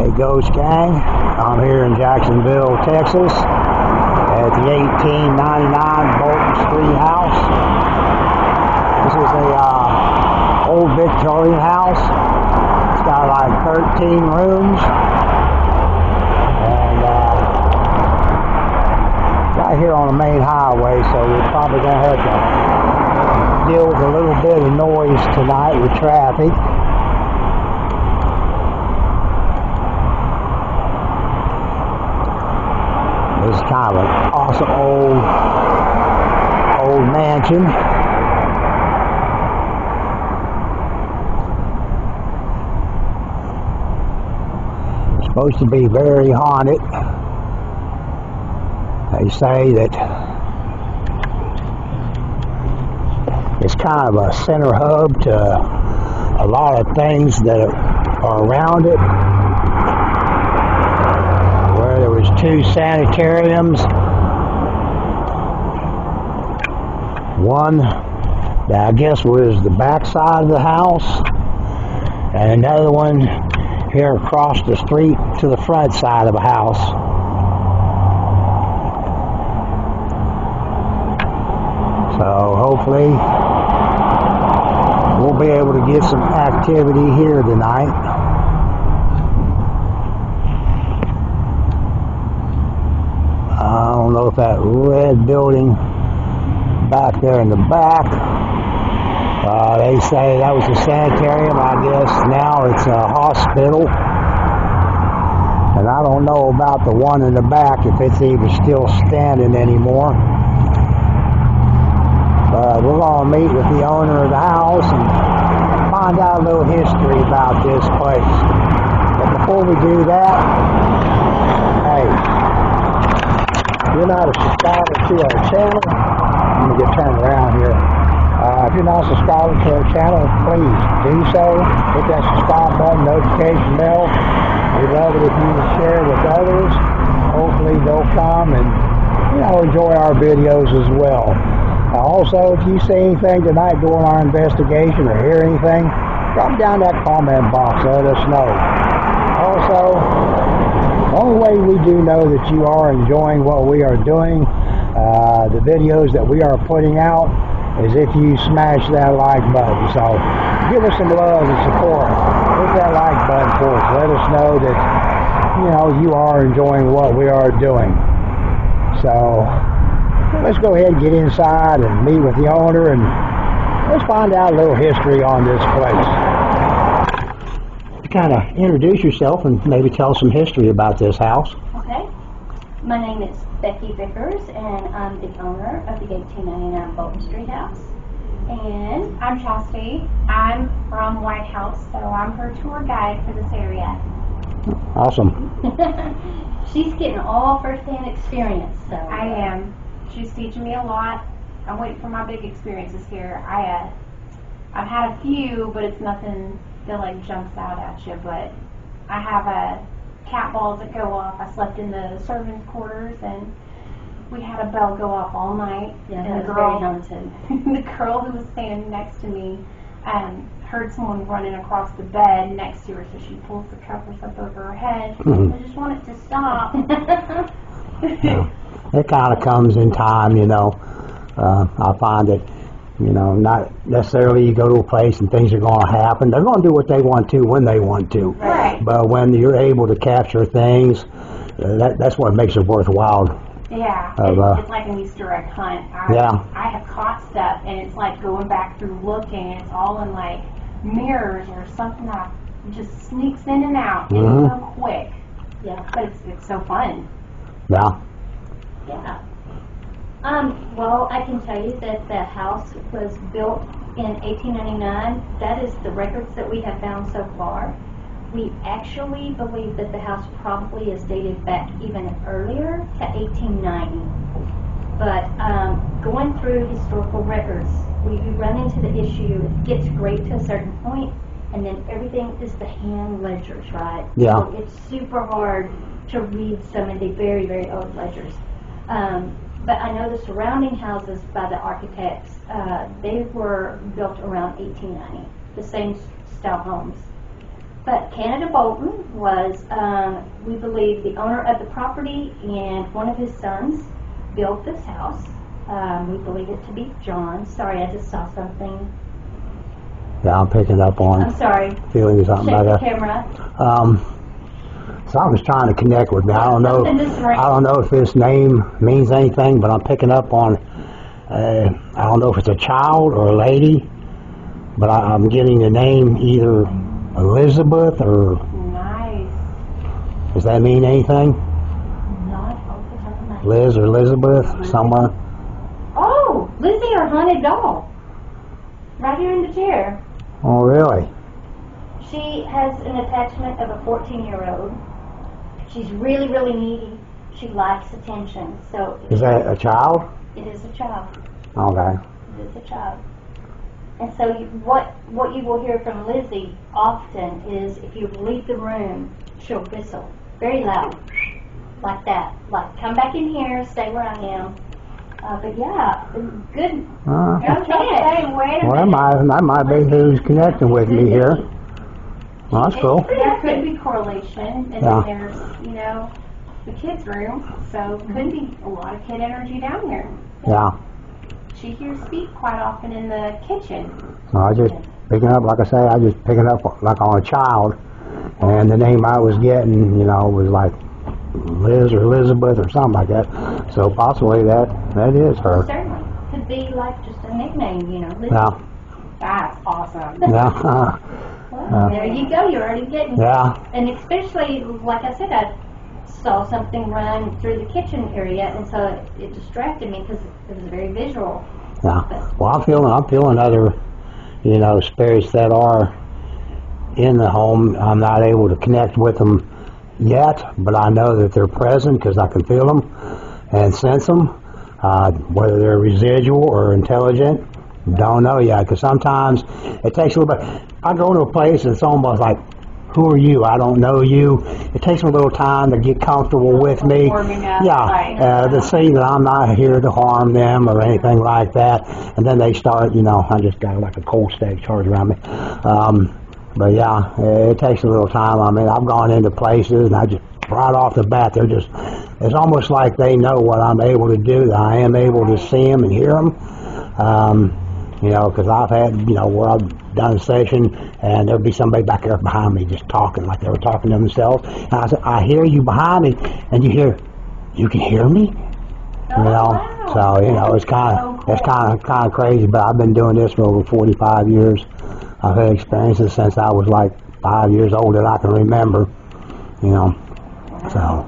Hey Ghost Gang, I'm here in Jacksonville, Texas at the 1899 Bolton Street house. This is a old Victorian house. It's got like 13 rooms and right here on the main highway, so we're probably going to have to deal with a little bit of noise tonight with traffic. It's kind of an awesome old mansion. It's supposed to be very haunted. They say that it's kind of a center hub to a lot of things that are around it. There was 2 sanitariums, one that I guess was the back side of the house, and another one here across the street to the front side of the house. So hopefully we'll be able to get some activity here tonight. I don't know if that red building back there in the back, they say that was a sanitarium. I guess now it's a hospital. And I don't know about the one in the back, if it's even still standing anymore. But we're going to meet with the owner of the house and find out a little history about this place. But before we do that, hey, if you're not a subscriber to our channel, I'm going to get turned around here. If you're not subscribed to our channel, please do so. Hit that subscribe button, notification bell. We'd love it if you would share with others. Hopefully they'll come and, enjoy our videos as well. Also, if you see anything tonight during our investigation or hear anything, drop down that comment box. Let us know. Also, the only way we do know that you are enjoying what we are doing, the videos that we are putting out, is if you smash that like button. So give us some love and support. Hit that like button for us. Let us know that, you are enjoying what we are doing. So let's go ahead and get inside and meet with the owner and let's find out a little history on this place. Kind of introduce yourself and maybe tell some history about this house. Okay. My name is Becky Vickers, and I'm the owner of the 1899 Bolton Street house. And I'm Chastity. I'm from White House, so I'm her tour guide for this area. Awesome. She's getting all first-hand experience. So I am. She's teaching me a lot. I'm waiting for my big experiences here. I've had a few, but it's nothing that jumps out at you. But I have cat balls that go off. I slept in the servants' quarters, and we had a bell go off all night. Yeah, and that was very haunted. The girl who was standing next to me heard someone running across the bed next to her, so she pulls the covers up over her head. I just want it to stop. It kind of comes in time, I find that, not necessarily you go to a place and things are going to happen. They're going to do what they want to when they want to. Right. But when you're able to capture things, that's what makes it worthwhile. Yeah, it's like an Easter egg hunt. I have caught stuff, and it's like going back through looking. It's all in mirrors or something that just sneaks in and out. And it's so quick. Yeah. But it's so fun. Yeah. Yeah. Well, I can tell you that the house was built in 1899. That is the records that we have found so far. We actually believe that the house probably is dated back even earlier to 1890. But going through historical records, we run into the issue, it gets great to a certain point, and then everything is the hand ledgers, right? Yeah. So it's super hard to read some of the very, very old ledgers. But I know the surrounding houses by the architects, they were built around 1890, the same style homes. But Canada Bolton was, we believe, the owner of the property, and one of his sons built this house. We believe it to be John. Sorry, I just saw something. Yeah, I'm picking up on I'm sorry. feeling something Check like the that. camera. Something's trying to connect with me. I don't know. Something just rang. I don't know if this name means anything, but I'm picking up on. I don't know if it's a child or a lady, but I'm getting the name either Elizabeth or. Nice. Does that mean anything? Not off the top of my head. Liz or Elizabeth somewhere? Oh, Lizzie, our haunted doll. Right here in the chair. Oh, really? She has an attachment of a 14-year-old. She's really, really needy. She likes attention. So Is that a child? it is a child. Okay. It is a child. And so what you will hear from Lizzie often is if you leave the room, she'll whistle very loud, like that. Like, come back in here, stay where I am. But yeah, good. Okay, wait a Well, minute. that might be who's connecting with me here. Well, that's cool. There could be correlation, and Yeah. then there's, the kids' room, so could be a lot of kid energy down here. Yeah. She hears feet quite often in the kitchen. So I just picking up, like I say, I just picking up like on a child, and the name I was getting, was like Liz or Elizabeth or something like that. So possibly that is her. Certainly. Could be like just a nickname, Lizzie. Yeah. That's awesome. Yeah. Well, there you go. You're already getting. Yeah. And especially, like I said, I saw something run through the kitchen area, and so it distracted me because it was very visual. Yeah. Well, I'm feeling other, spirits that are in the home. I'm not able to connect with them yet, but I know that they're present because I can feel them and sense them. Whether they're residual or intelligent, don't know yet. Because sometimes it takes a little bit. I go to a place and it's almost like, who are you? I don't know you. It takes me a little time to get comfortable with me. Warming up, Yeah, right. to see that I'm not here to harm them or anything like that. And then they start, I just got like a cold stake charged around me. But yeah, it takes a little time. I mean, I've gone into places and I just, right off the bat, it's almost like they know what I'm able to do, that I am able to see them and hear them. Because I've had, where I've done a session and there'd be somebody back there behind me just talking like they were talking to themselves. And I said, I hear you behind me, and you can hear me? Wow. So, it's kind of crazy, but I've been doing this for over 45 years. I've had experiences since I was like 5 years old that I can remember, so.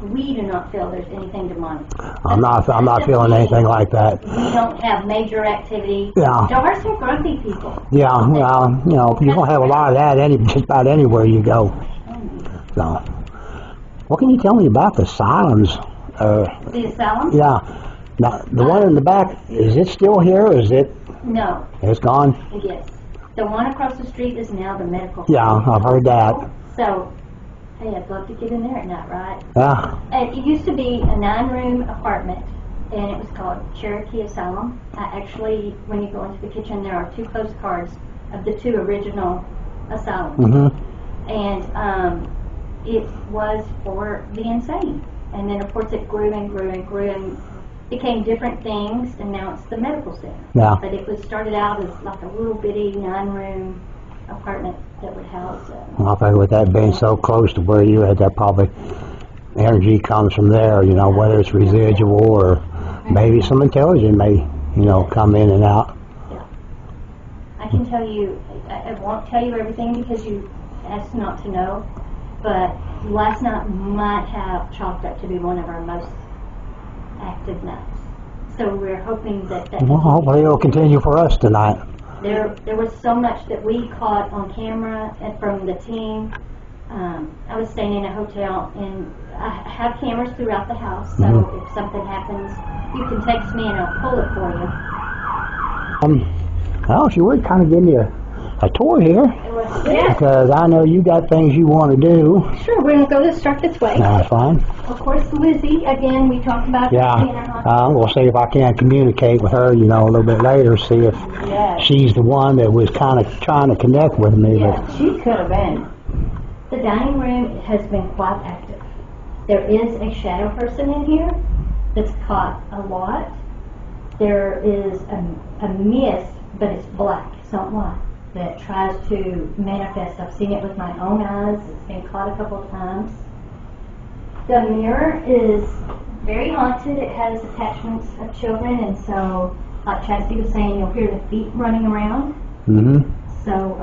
We do not feel there's anything demonic. I'm not feeling anything like that. We don't have major activity. Yeah. Doors are grumpy people. Yeah, well, you don't have a lot of that just about anywhere you go. So, what can you tell me about the asylums? The asylum? Yeah. Now, the one in the back, is it still here or is it? No. It's gone? Yes. The one across the street is now the medical Yeah, I've heard that. So, hey, I'd love to get in there at night, right? Yeah. It used to be a 9-room apartment, and it was called Cherokee Asylum. Actually, when you go into the kitchen, there are 2 postcards of the 2 original asylums. Mm-hmm. And it was for the insane. And then, of course, it grew and grew and grew and became different things, and now it's the medical center. Yeah. But it was started out as like a little bitty 9-room apartment that would house. I think with that being so close to where you had, that probably energy comes from there, whether it's residual or maybe some intelligence may, come in and out. Yeah. I can tell you, I won't tell you everything because you asked not to know, but last night might have chalked up to be one of our most active nights. So we're hoping that Well, hopefully it'll continue for us tonight. There was so much that we caught on camera and from the team. I was staying in a hotel, and I have cameras throughout the house, so if something happens, you can text me and I'll pull it for you. Well, if you would kind of give me a tour here. It was Yeah. because I know you got things you want to do. Sure, we're going to go start this way. That's fine. Of course, Lizzie, again, we talked about being our Yeah, we'll see if I can communicate with her, a little bit later, see if she's the one that was kind of trying to connect with me. Yeah, she could have been. The dining room has been quite active. There is a shadow person in here that's caught a lot. There is a mist, but it's black, it's not white, that tries to manifest. I've seen it with my own eyes. It's been caught a couple of times. The mirror is very haunted. It has attachments of children, and so, like Chastity was saying, you'll hear the feet running around. Mm-hmm. So,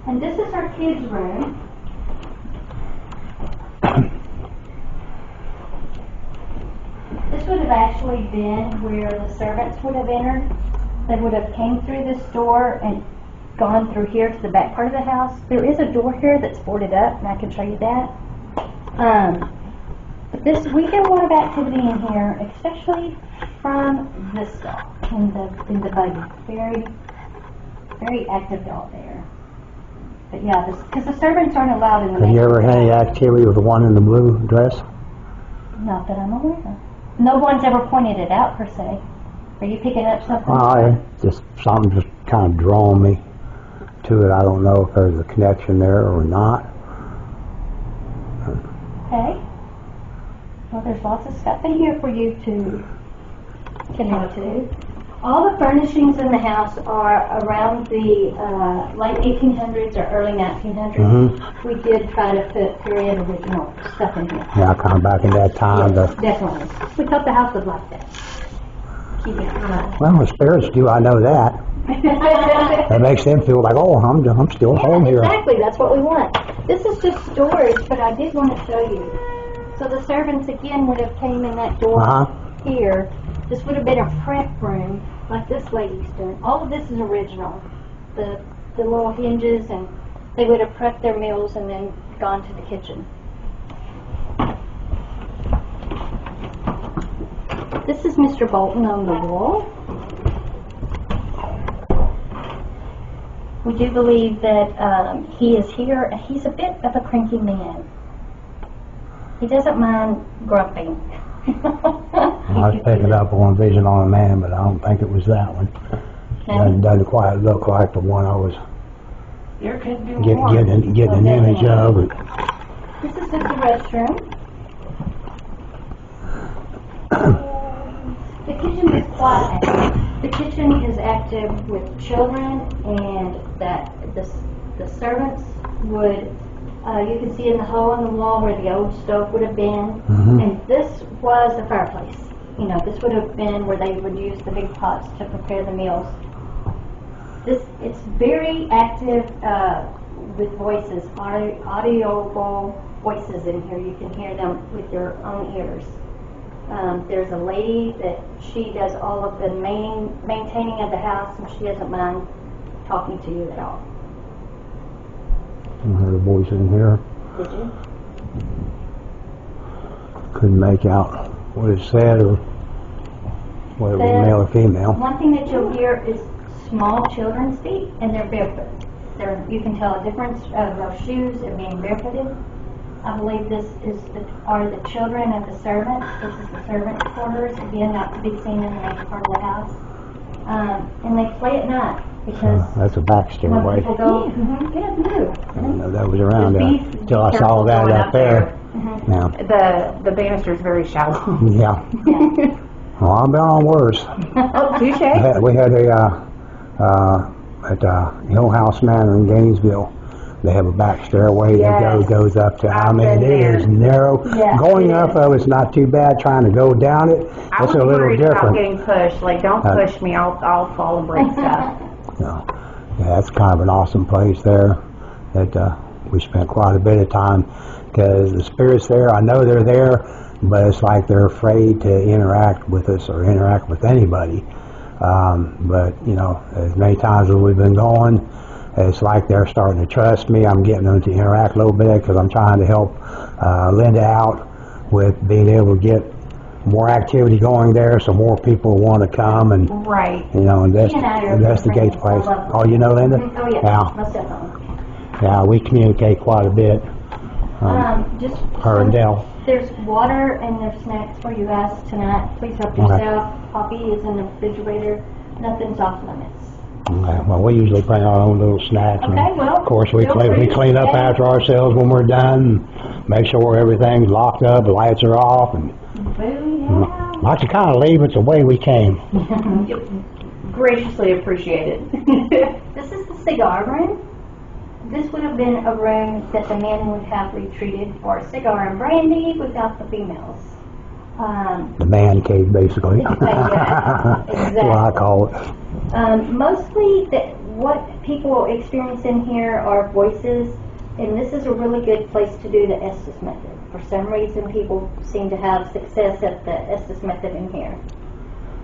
and this is our kids' room. This would have actually been where the servants would have entered. They would have came through this door and gone through here to the back part of the house. There is a door here that's boarded up, and I can show you that. But we get a lot of activity in here, especially from this dog in the buggy. Very, very active dog there. But yeah, because the servants aren't allowed in the. Have you ever had any activity with the one in the blue dress? Not that I'm aware of. No one's ever pointed it out per se. Are you picking up something? Something just kind of drawn me to it. I don't know if there's a connection there or not. Okay. Well, there's lots of stuff in here for you to connect to. All the furnishings in the house are around the late 1800s or early 1900s. Mm-hmm. We did try to put period original stuff in here. Yeah, kind of back in that time. Yes, definitely. We thought the house was like that. Keep it Well, the spirits do. I know that. That makes them feel like, oh, I'm still home here. Exactly. That's what we want. This is just storage, but I did want to show you. So the servants again would have came in that door here. This would have been a prep room, like this lady's doing. All of this is original. The little hinges, and they would have prepped their meals and then gone to the kitchen. This is Mr. Bolton on the wall. We do believe that he is here. He's a bit of a cranky man. He doesn't mind grumping. I was picking up on Vision on a Man, but I don't think it was that one. It doesn't quite look like the one I was getting an image of. This is just the restroom. The kitchen is quite active. The kitchen is active with children, and that the servants would. You can see in the hole in the wall where the old stove would have been, and this was the fireplace. This would have been where they would use the big pots to prepare the meals. It's very active with voices, audible voices in here. You can hear them with your own ears. There's a lady that she does all of the maintaining of the house, and she doesn't mind talking to you at all. I heard a voice in here. Did you? Couldn't make out what it said or whether it was male or female. One thing that you'll hear is small children's feet, and they're barefoot. You can tell a difference of those shoes and being barefooted. I believe this are the children of the servants. This is the servants' quarters, again, not to be seen in the main part of the house. And they play at night because that's a back stairway. People go, I didn't know that was around there until I saw that up there. Yeah. The banister's very shallow. Yeah. Well, I've been on worse. Oh, touche. We had at Hill House Manor in Gainesville. They have a back stairway that goes up to. I mean, it is narrow. Yeah, going up of it's not too bad. Trying to go down it, it's a little different. About getting pushed. Like, don't push me. I'll fall and break stuff. No. Yeah, that's kind of an awesome place there. That we spent quite a bit of time because the spirits there. I know they're there, but it's like they're afraid to interact with us or interact with anybody. But as many times as we've been going. It's like they're starting to trust me. I'm getting them to interact a little bit because I'm trying to help Linda out with being able to get more activity going there, so more people want to come and, Right. you know, She and I are investigate the place. friends. I love Oh, you know Linda? Oh, yeah, Yeah. most definitely. Yeah, we communicate quite a bit. Just Her and Dell. there's water and there's snacks for you guys tonight. Please help Okay. yourself. Coffee is in the refrigerator. Nothing's off limits. Okay, well, we usually bring our own little snacks. And Okay, well, of course, we feel clean, free we to clean up stay. after ourselves when we're done, make sure everything's locked up, the lights are off, and Booyah. like to kind of leave it the way we came. Graciously appreciated. This is the cigar room. This would have been a room that the men would have retreated for cigar and brandy without the females. The man cave, basically. Yeah, That's what I call it. Mostly what people experience in here are voices, and this is a really good place to do the Estes method. For some reason, people seem to have success at the Estes method in here.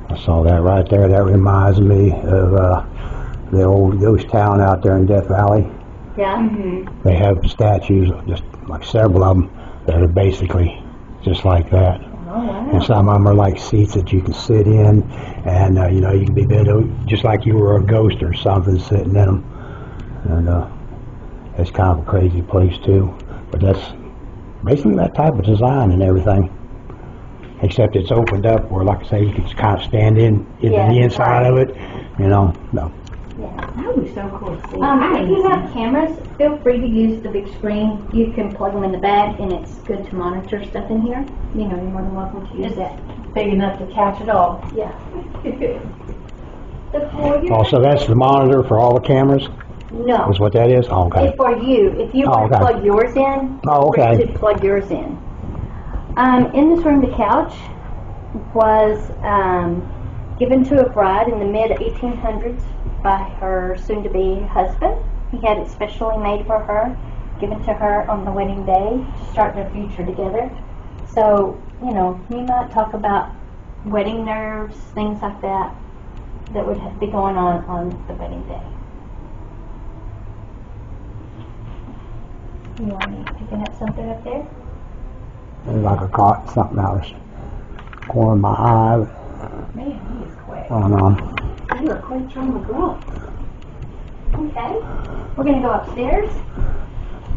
I saw that right there. That reminds me of the old ghost town out there in Death Valley. Yeah? Mm-hmm. They have statues, just like several of them, that are basically just like that. Oh, wow. And some of them are like seats that you can sit in, and you know, you can be just like you were a ghost or something sitting in them. And it's kind of a crazy place too. But that's basically that type of design and everything. Except it's opened up where, like I say, you can kind of stand into Yeah, the inside right. of it. You know, no. Yeah. That would be so cool to see. If you have cameras, feel free to use the big screen. You can plug them in the back, and it's good to monitor stuff in here. You know, you're more than welcome to use that. Big enough to catch it all. Yeah. The foyer? Oh, so that's the monitor for all the cameras? No. Is what that is? Oh, okay. It's for you. If you Oh, want to okay. plug yours in, Oh, feel okay. free to plug yours in. In this room, the couch was given to a bride in the mid-1800s by her soon-to-be husband. He had it specially made for her, given to her on the wedding day to start their future together. So, you know, you might talk about wedding nerves, things like that, that would be going on the wedding day. You want me picking up something up there? It's like I caught something out of the corner of my eye. Man, he is quick. I don't know. You are quite trying to grow. Okay, we're gonna go upstairs.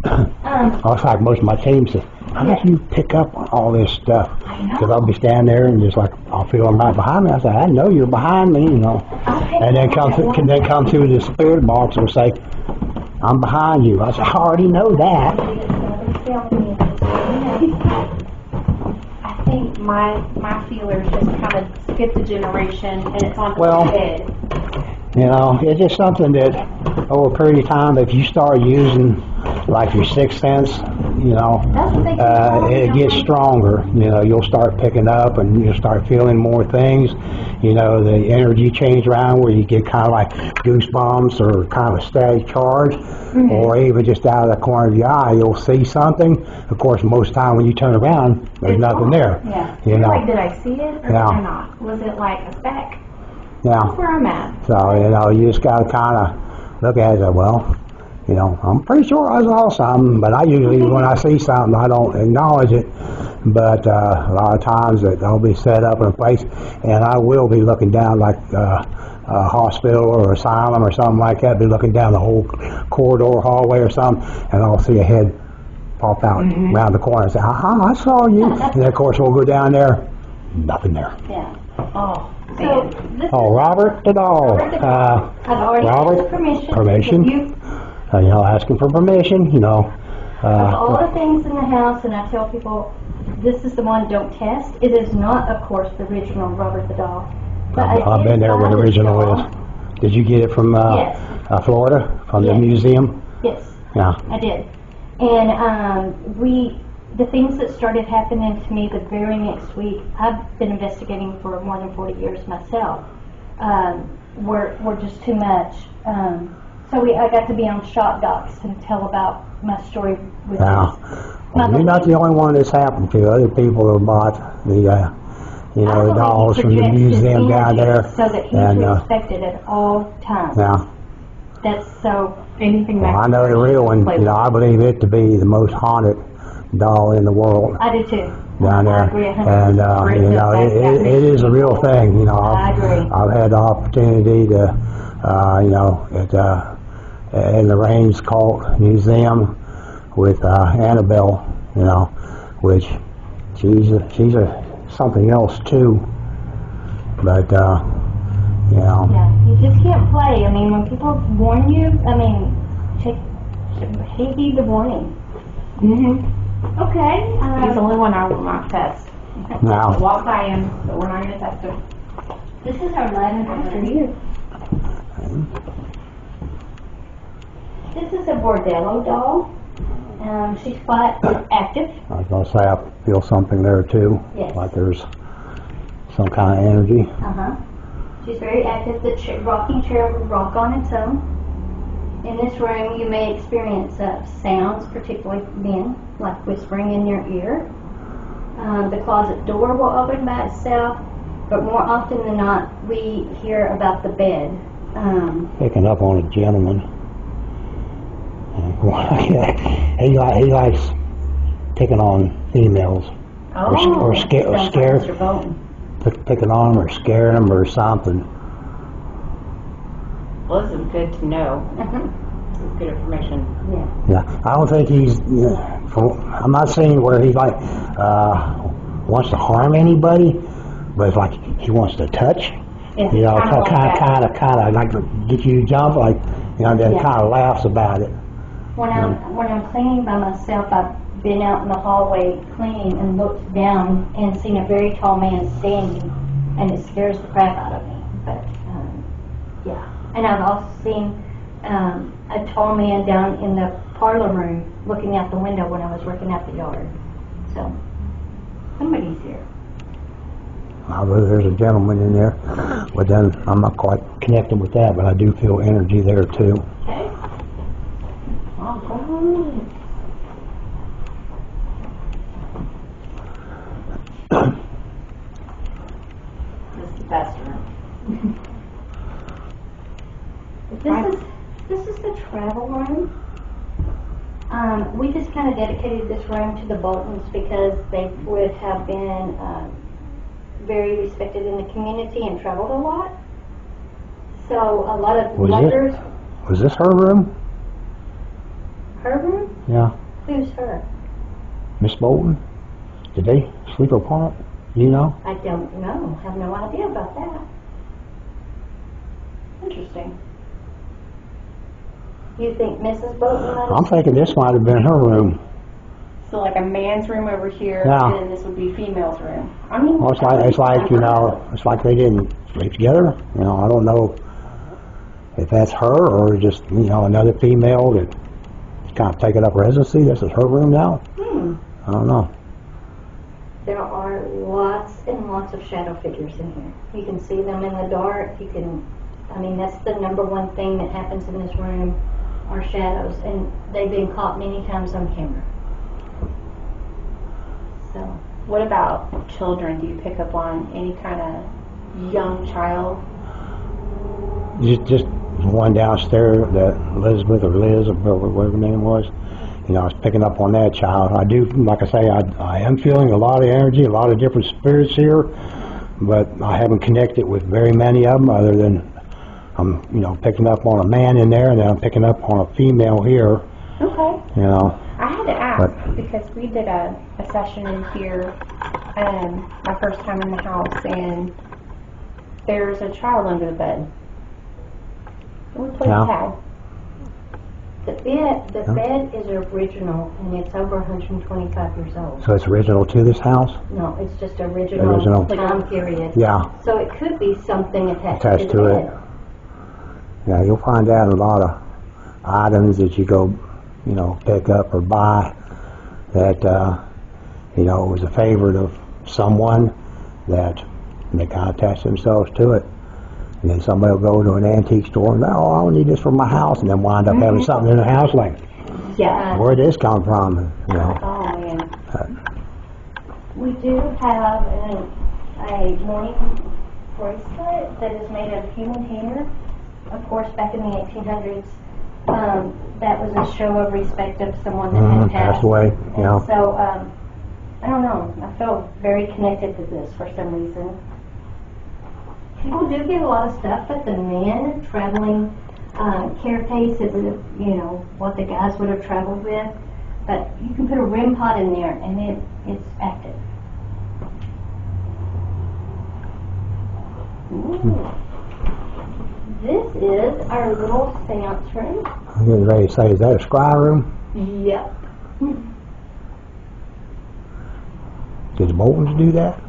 It's like most of my team says, how did you pick up on all this stuff? Because I'll be standing there and just like, I'll feel them right behind me. I say, I know you're behind me, you know. And then come through the spirit box and say, I'm behind you. I say, I already know that. I think my feelers just kind of skipped a generation and it's on Well, the head. You know, it's just something that over a period of time, if you start using like your sixth sense, you know, it gets stronger. You know, you'll start picking up and you'll start feeling more things. You know, the energy change around where you get kind of like goosebumps or kind of a static charge, or even just out of the corner of your eye, you'll see something. Of course, most of the time when you turn around, there's nothing there. Yeah. You know. Like, did I see it or did Yeah. I not? Was it like a speck? Yeah. That's where I'm at. So, you know, you just got to kind of look at it and say, well, you know, I'm pretty sure I saw something, but I usually, when I see something, I don't acknowledge it. But a lot of times I'll be set up in a place, and I will be looking down like a hospital or asylum or something like that, be looking down the whole corridor, hallway or something, and I'll see a head pop out around the corner and say, I saw you. And then, of course, we'll go down there, nothing there. Yeah. Oh, So, man. this Oh, Robert the dog. I've already Robert, asked permission. permission. You, You know, asking for permission, you know. of all the things in the house, and I tell people, this is the one don't test. It is not, of course, the original Robert the doll. But I I've did been there where the buy this original doll. is. Did you get it from Yes. Florida, from the Yes. museum? Yes, Yeah. I did. And the things that started happening to me the very next week, I've been investigating for more than 40 years myself, were just too much. So I got to be on Shock Docs and tell about my story with Now, My you're not the only one that's happened to. Other people have bought the, you know, the I believe dolls he from the projects his museum down energy there. so that he's And, respected at all times. now, That's so. Anything well, I know the real one. You know, I believe it to be the most haunted doll in the world. I do too. down there. I agree 100%. And, you know, it is a real thing, you know. I agree. I've had the opportunity to, you know, in the Rains Cult Museum with Annabelle, you know, which she's something else too. But, you know. Yeah, you just can't play. I mean, when people warn you, I mean, heed the warning. Okay. He's the only one I will not test. Now. Walk by him, but we're not going to test him. This is our lavender for you. This is a Bordello doll. She's quite active. I was going to say, I feel something there too. Yes. Like there's some kind of energy. She's very active. The rocking chair will rock on its own. In this room, you may experience sounds, particularly men, like whispering in your ear. The closet door will open by itself, but more often than not, we hear about the bed. Picking up on a gentleman. He likes picking on females. Or scare. Mr. Bolton. Picking on them or scaring them or something. Well, this is good to know. This is good information. Yeah, I don't think he's. I'm not saying where he like wants to harm anybody, but it's like he wants to touch. Yeah, You know, kind of kind of like get you to jump, like you know, then kind of laughs about it. When I'm cleaning by myself, I've been out in the hallway cleaning and looked down and seen a very tall man standing, and it scares the crap out of me. But yeah, and I've also seen a tall man down in the parlor room looking out the window when I was working out the yard. So somebody's here. I believe there's a gentleman in there, but then I'm not quite connected with that, but I do feel energy there too. Okay. Oh, God. This is the best room. This is the travel room. We just kind of dedicated this room to the Boltons because they would have been very respected in the community and traveled a lot. So a lot of wonders. Was this her room? Her room? Yeah. Who's her? Miss Bolton? Did they sleep apart? You know? I don't know. Have no idea about that. Interesting. You think Mrs. Bolton might have... I'm thinking this might have been her room. So like a man's room over here, Yeah. and then this would be female's room. I mean, Well, it's like you know, it's like they didn't sleep together. You know, I don't know if that's her or just you know another female that kind of taking up residency. This is her room now. I don't know. There are lots and lots of shadow figures in here. You can see them in the dark. You can, I mean, that's the number one thing that happens in this room are shadows, and they've been caught many times on camera. So, what about children? Do you pick up on any kind of young child? Just one downstairs that Elizabeth or Liz or whatever her name was. You know, I was picking up on that child. I do, like I say, I am feeling a lot of energy, a lot of different spirits here, but I haven't connected with very many of them other than I'm, you know, picking up on a man in there and then I'm picking up on a female here. Okay. You know. I had to ask because we did a session in here my first time in the house, and there's a child under the bed. We played tag. the bed is original, and it's over 125 years old. So it's original to this house? No, it's just original time period. Yeah. So it could be something attached to the it. bed. Yeah, you'll find out a lot of items that you go, you know, pick up or buy that, you know, was a favorite of someone that they kind of attach themselves to it. And then somebody will go to an antique store and, oh, I need this for my house, and then wind up having something in the house like, Yeah. where did this come from? You know. Oh, man. We do have a morning bracelet that is made of human hair. Of course, back in the 1800s, that was a show of respect of someone that had Passed away, And so I don't know. I feel very connected to this for some reason. People do get a lot of stuff, but the men traveling carapace is, what the guys would have traveled with. But you can put a REM pod in there, and it's active. Ooh. This is our little seance room. I'm getting ready to say, is that a scry room? Yep. Did the Boltons do that?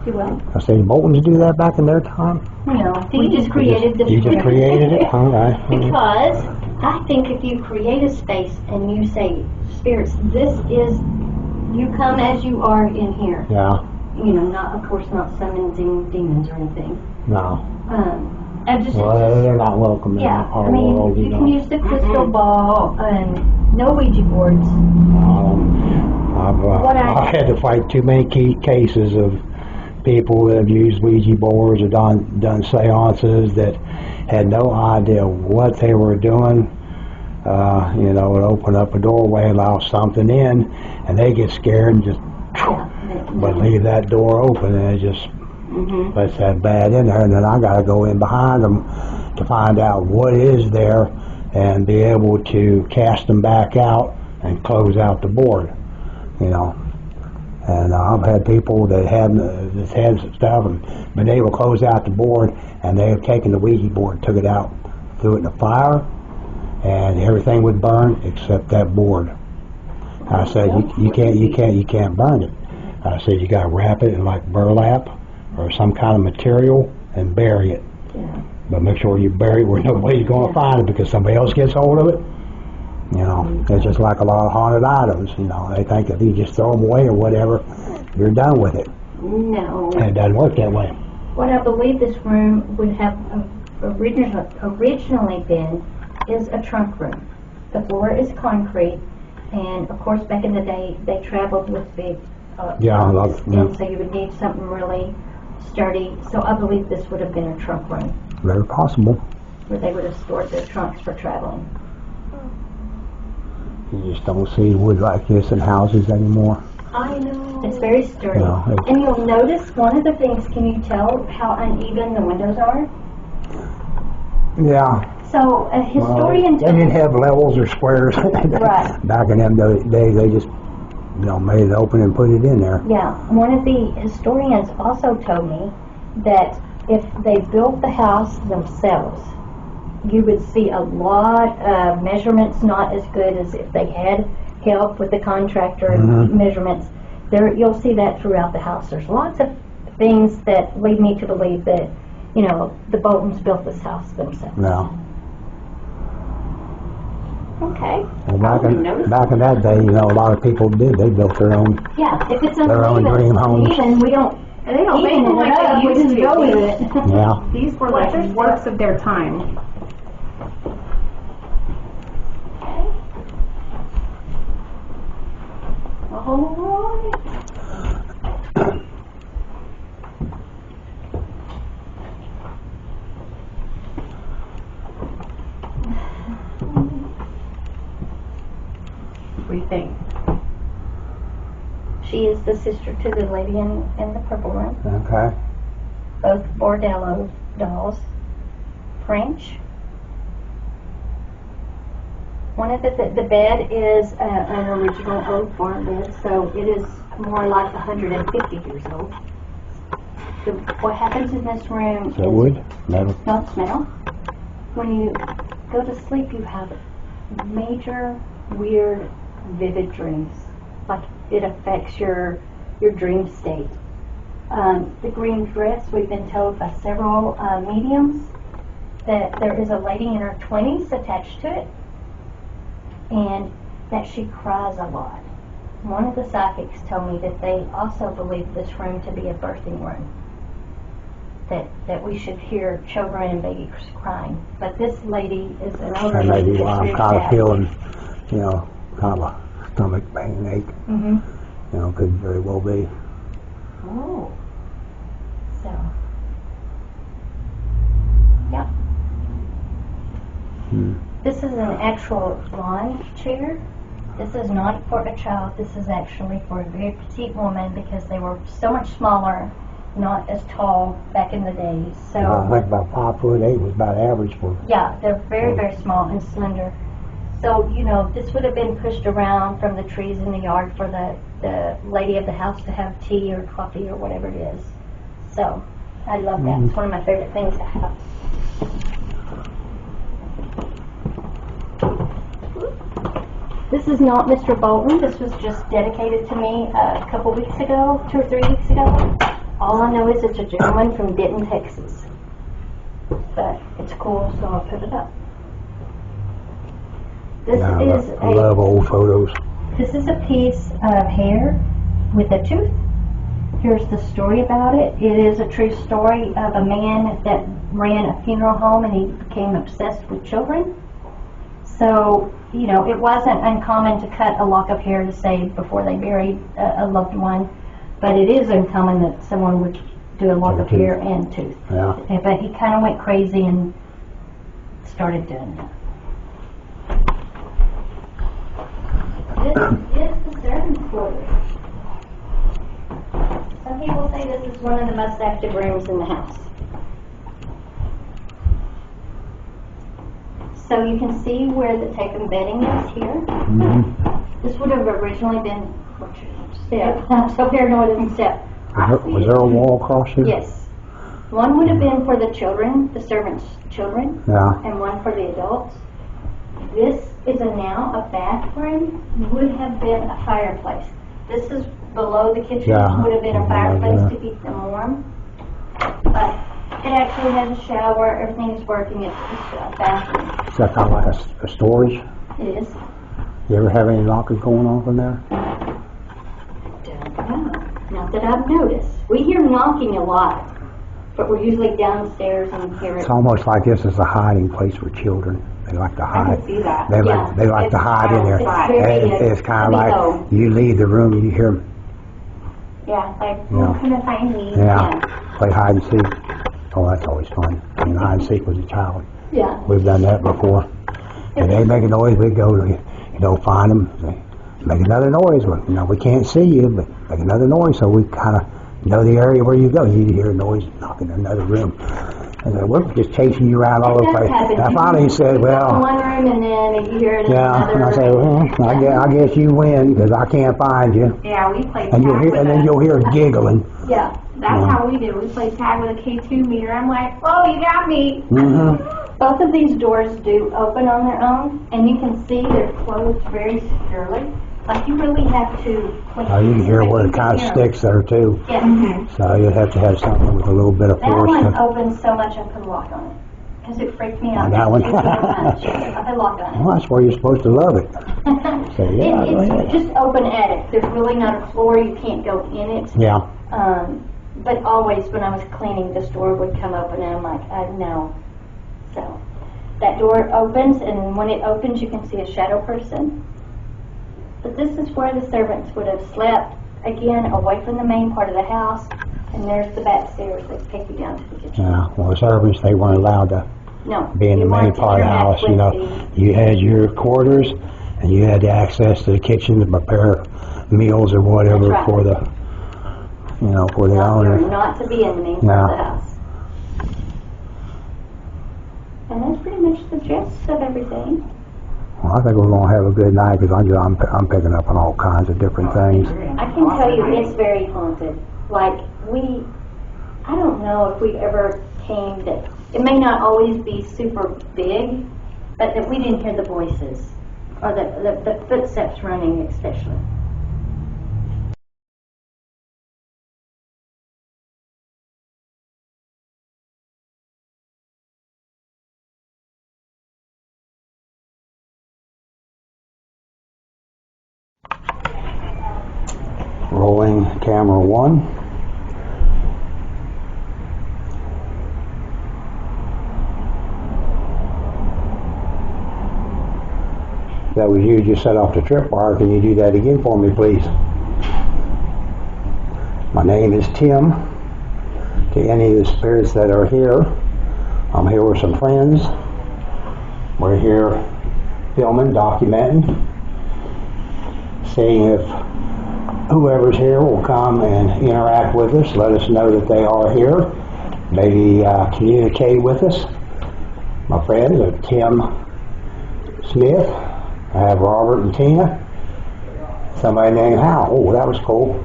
Do well. I say the Boltons do that back in their time? No, we just created this You just room. created it? All right. Because I think if you create a space and you say, spirits, you come as you are in here. Yeah. Not, of course, not summoning demons or anything. No. They're not welcome in our world, you can use the crystal ball, no Ouija boards. I've had to fight too many cases of people that have used Ouija boards or done seances that had no idea what they were doing. It open up a doorway, allow something in, and they get scared and just but leave that door open, and it just lets that bad in there, and then I got to go in behind them to find out what is there and be able to cast them back out and close out the board, And I've had people that had some stuff and been able to close out the board, and they have taken the Ouija board, took it out, threw it in the fire, and everything would burn except that board. I said, you can't burn it. I said, you got to wrap it in like burlap or some kind of material and bury it. Yeah. But make sure you bury it where nobody's going to find it, because somebody else gets hold of it. It's just like a lot of haunted items. They think if you just throw them away or whatever, you're done with it. No. And it doesn't work that way. What I believe this room would have originally been is a trunk room. The floor is concrete, and of course back in the day they traveled with big trunks, and so you would need something really sturdy. So I believe this would have been a trunk room. Very possible. Where they would have stored their trunks for traveling. You just don't see wood like this in houses anymore. I know. It's very sturdy. And you'll notice one of the things, can you tell how uneven the windows are? Yeah. So a historian... They didn't have levels or squares. Right. Back in them days, they just made it open and put it in there. Yeah. One of the historians also told me that if they built the house themselves, you would see a lot of measurements not as good as if they had help with the contractor and measurements. You'll see that throughout the house. There's lots of things that lead me to believe that, the Boltons built this house themselves. Yeah. Okay. Well, back in that day, a lot of people did. They built their own. Yeah, if it's their own dream homes. Even we don't. They don't make them like they used to. Go with it. Yeah. These were like works of their time. Alright. What do you think? She is the sister to the lady in the purple room. Okay. Both Bordello dolls. French. One of the bed is an original old farm bed, so it is more like 150 years old. What happens in this room is wood? Metal? Not smell. When you go to sleep, you have major, weird, vivid dreams. Like it affects your dream state. The green dress, we've been told by several mediums that there is a lady in her 20s attached to it, and that she cries a lot. One of the psychics told me that they also believe this room to be a birthing room. That we should hear children and babies crying. But this lady is an older And lady. maybe why I'm kind of feeling, kind of a stomach pain ache. Could very well be. Oh. So. Yeah. This is an actual lawn chair. This is not for a child. This is actually for a very petite woman because they were so much smaller, not as tall back in the days. So I think about 5'8" was about average for. yeah, they're very, very small and slender. So, you know, this would have been pushed around from the trees in the yard for the lady of the house to have tea or coffee or whatever it is. So, I love that. It's one of my favorite things to have. This is not Mr. Bolton. This was just dedicated to me a couple weeks ago, 2 or 3 weeks ago. All I know is it's a gentleman from Denton, Texas. But it's cool, so I'll put it up. This Yeah, is I love old photos. This is a piece of hair with a tooth. Here's the story about it. It is a true story of a man that ran a funeral home and he became obsessed with children. So, you know, it wasn't uncommon to cut a lock of hair to save before they buried a loved one, but it is uncommon that someone would do a lock of hair and tooth. Yeah. But he kind of went crazy and started doing that. This is the servant's quarters. Some people say this is one of the most active rooms in the house. So you can see where the tape and bedding is here. This would have originally been step. I'm so paranoid of step. Was there a wall across here? Yes. One would have been for the children, the servants' children, Yeah. and one for the adults. This is now a bathroom, would have been a fireplace. This is below the kitchen, Yeah. would have been a fireplace to keep them warm. But it actually has a shower, everything is working, it's a bathroom. Is that kind of like a storage? It is. You ever have any knockers going on from there? Don't know. Not that I've noticed. We hear knocking a lot, but we're usually downstairs and hear it. It's almost like this is a hiding place for children. They like to I hide. can see that. They Yeah. like to hide in there. It's very, It's kind of heavy like though. you leave the room and you hear them. Yeah, like, Yeah. come and find me. Yeah. Play hide and seek. Oh, that's always fun. And hide and seek was a child. Yeah. We've done that before. And they make a noise, we go to find them. They make another noise. Well, we can't see you, but make another noise, so we kind of know the area where you go. You hear a noise knocking in another room. And we're just chasing you around all over the place. And I finally said, in well, one room and then you hear it in yeah. another And I said, room. well, I guess you win because I can't find you. Yeah, we play And tag with then you'll hear giggling. Yeah. That's how we do. We play tag with a K2 meter. I'm like, oh, you got me. Both of these doors do open on their own, and you can see they're closed very securely. Like you really have to. Oh, you can hear where it kind of sticks there too. Yeah. So you'd have to have something with a little bit of That force. one opens so much I put a lock on it. Because it freaked me out. That one? It so much. I put a lock on it. Well, that's where you're supposed to love it. So yeah, go It's ahead. just open attic. There's really not a floor. You can't go in it. Yeah. But always when I was cleaning, this door would come open and I'm like, no. So that door opens, and when it opens, you can see a shadow person. But this is where the servants would have slept, again, away from the main part of the house. And there's the back stairs that take you down to the kitchen. Yeah. Well, the servants, they weren't allowed to No. be in the you main weren't to part of the interact house. with You had your quarters, and you had the access to the kitchen to prepare meals or whatever That's right. for the, for the owner. You're not to be in the main part of the house. And that's pretty much the gist of everything. Well, I think we're going to have a good night because I'm picking up on all kinds of different things. I can tell you it's very haunted. Like, I don't know if we ever came that, it may not always be super big, but that we didn't hear the voices, or the footsteps running especially. Rolling camera 1. That was you just set off the tripwire. Can you do that again for me, please? My name is Tim. To any of the spirits that are here, I'm here with some friends. We're here filming, documenting. seeing if whoever's here will come and interact with us, let us know that they are here, maybe communicate with us. My friends are Tim Smith, I have Robert and Tina, somebody named Hal. Oh, that was cool.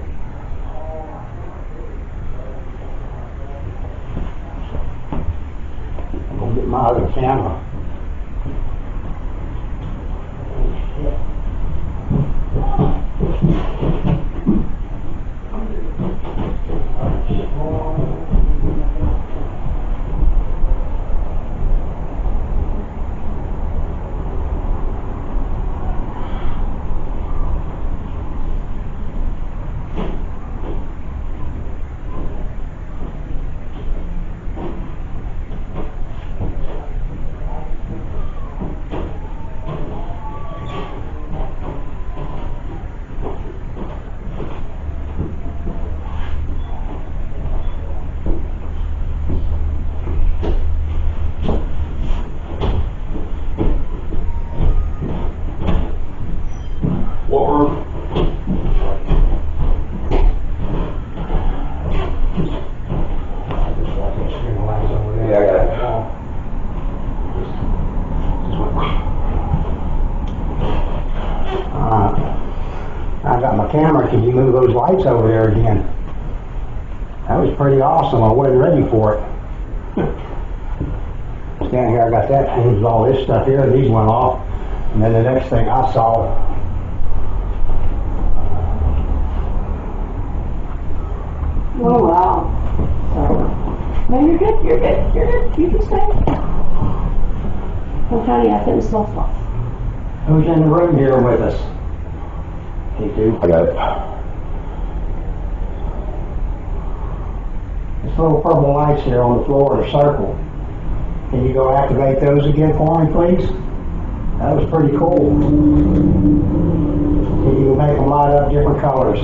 I'm going to get my other camera. I got my camera. Can you move those lights over there again? That was pretty awesome. I wasn't ready for it. Stand here, I got that. There's all this stuff here. These went off. And then the next thing I saw, oh wow. No, you're good, you're good, you're good. You can stay. I'm telling you, I think it's small spots. who's in the room here with us? T2. I got it. This little purple lights here on the floor are circle. Can you go activate those again for me, please? That was pretty cool. Can you make them light up different colors?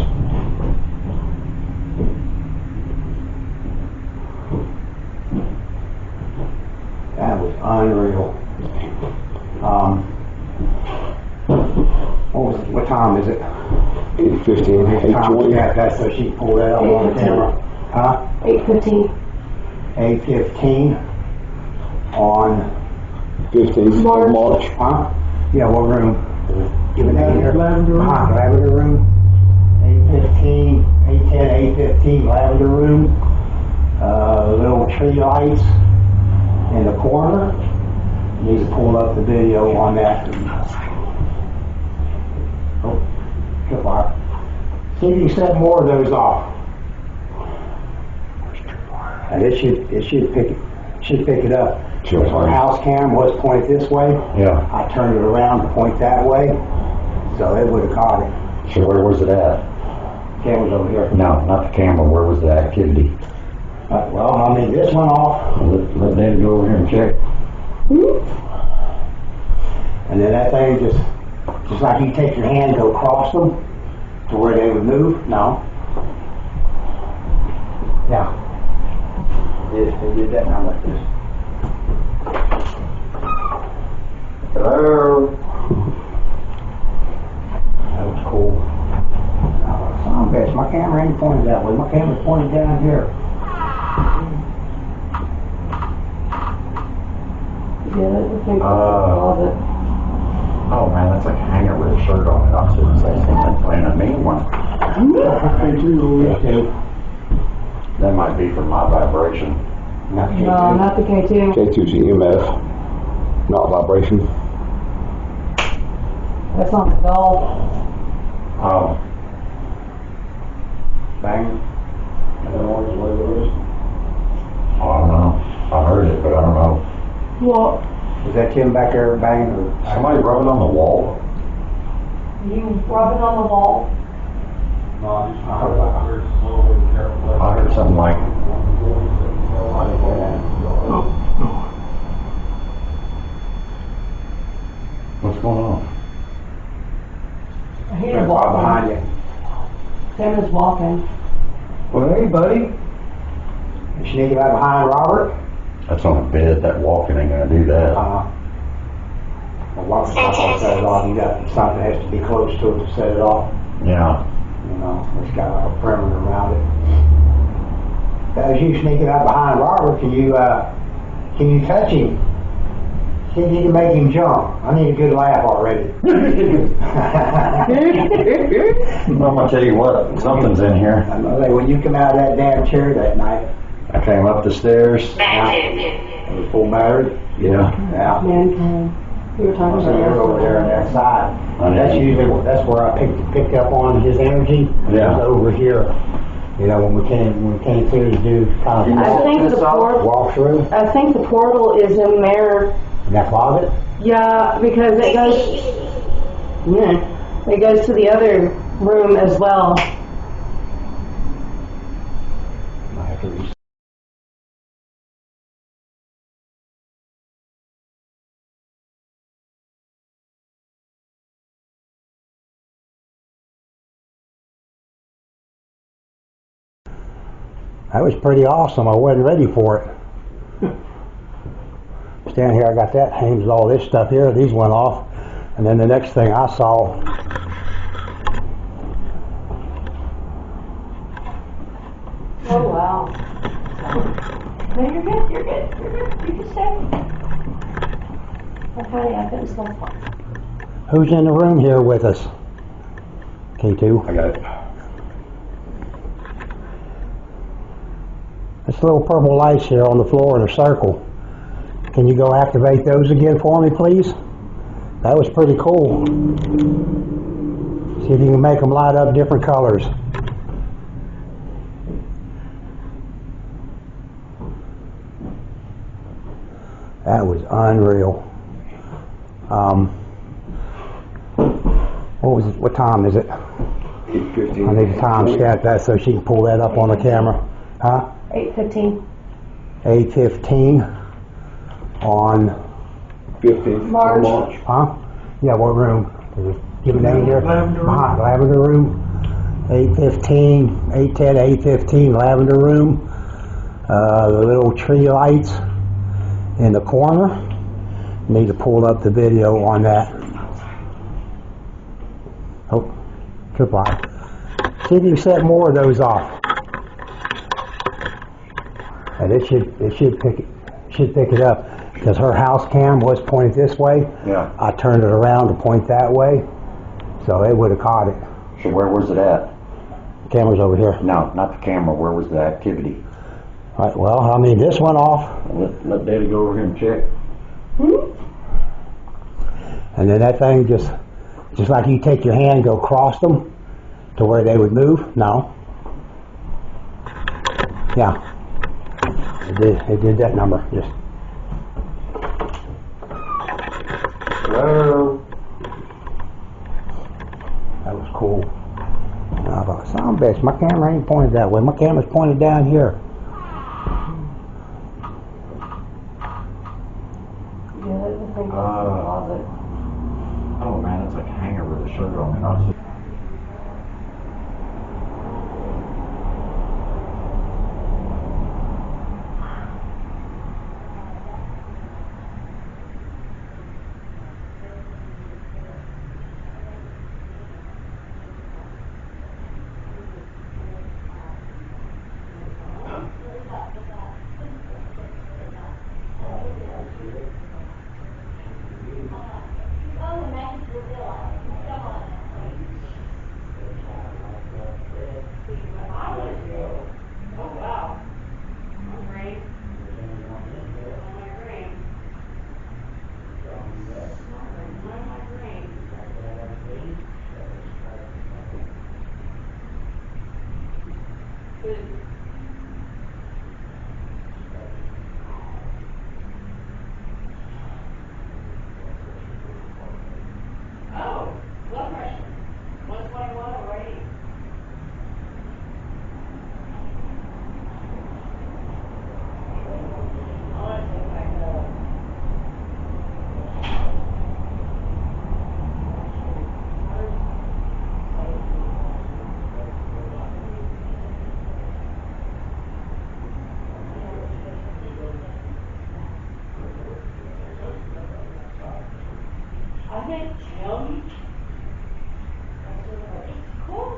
That was unreal. What time is it? 8:15, 8:20. Yeah, that's so she pulled that up on the camera. Huh? 8:15. 8:15 on 15th of March. Huh? Yeah, what room? Give it name here. Lavender room. Lavender room. 8:15, 8:10, 8:15, lavender room. Little tree lights in the corner. Need to pull up the video on that. Oh, good fire. See if you can set more of those off. And it should pick it up. Sure. Our house cam was pointed this way. Yeah. I turned it around to point that way, so it would have caught it. So where was it at? Camera's over here. No, not the camera. Where was the activity? Well, I mean, this went off, Let Daddy go over here and check. and then that thing just like you take your hand, go across them to where they would move. No. Yeah. They did that now like this. Hello. That was cool. Son of a bitch, my camera ain't pointed that way. My camera's pointed down here. Yeah, I think closet. Oh man, that's like a hanger with a shirt on it. I'm sitting saying that's playing a mean one. That might be from my vibration. No, not the K2. K2's EMF, not vibration. That's on the doll. Oh. Bang. I don't know what it is. I don't know. I heard it, but I don't know. What? Is that Tim back there banging? Or Somebody rubbing on the wall? You rubbing on the wall? I heard something like, what's going on? I hear Right walking. behind you. Sam is walking. Well, hey, buddy. You sneaking right behind Robert? That's on a bed. That walking ain't gonna do that. Well, Robert's not gonna set it off. You got something that has to be close to it to set it off. Yeah. You know, it's got like a perimeter around it. As you sneaking up behind Robert, can you touch him? See if you can make him jump. I need a good laugh already. I'm gonna tell you what, something's in here. I know that when you come out of that damn chair that night, I came up the stairs. it was full battery. Yeah. Yeah. Mankind. We were talking So about you're over there on that side. That's usually that's where I picked up on his energy. Yeah. Was over here. You know, when we came through to do kind of I think the walk through I think the portal is in there. in that closet. Yeah, because it goes to the other room as well. I have to reset. That was pretty awesome. I wasn't ready for it. Stand here, I got that hangs all this stuff here. These went off, and then the next thing I saw. Oh wow. No, you're good. You're good. You're good. You can stay. Oh, honey, I couldn't slow down. Who's in the room here with us? K2. I got it. There's little purple lights here on the floor in a circle. Can you go activate those again for me, please? That was pretty cool. See if you can make them light up different colors. That was unreal. What time is it? 8:15. I need to time stamp that so she can pull that up on the camera. Huh? 8:15. 8:15 on 15th March. Huh? Yeah, what room? Is it given down here? Lavender room. 8:15, 8:10, 8:15, lavender room. The little tree lights in the corner. Need to pull up the video on that. Oh, tripwire. See if you can set more of those off. And it should pick it up. Because her house cam was pointed this way. Yeah. I turned it around to point that way, so it would have caught it. So where was it at? The camera's over here. No, not the camera. Where was the activity? All right, well, I mean, this went off, Let Daddy go over here and check. and then that thing just like you take your hand and go across them to where they would move. No. Yeah. It did that number. Just. Hello? That was cool. And I thought, son of a bitch, my camera ain't pointed that way. My camera's pointed down here. Oh man, it's like a hanger with a shirt on it. I can't tell you. It's cool.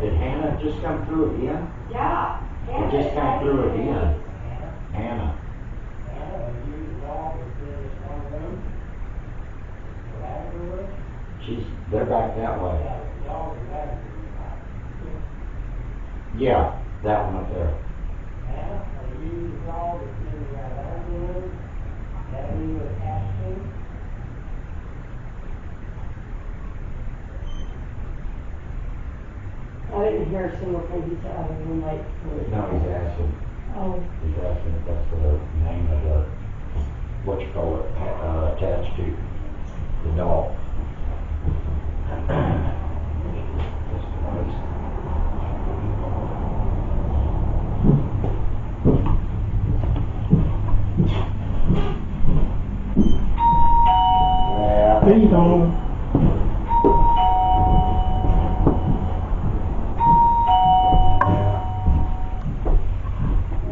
Did Hannah just come through again? Yeah. It just came through again. Hannah. They're back that way. Yeah, that one up there. I didn't hear a single thing he said other than like. No, he's asking. Oh. He's asking if that's the name of the, what you call it, attached to the dog. Ding dong.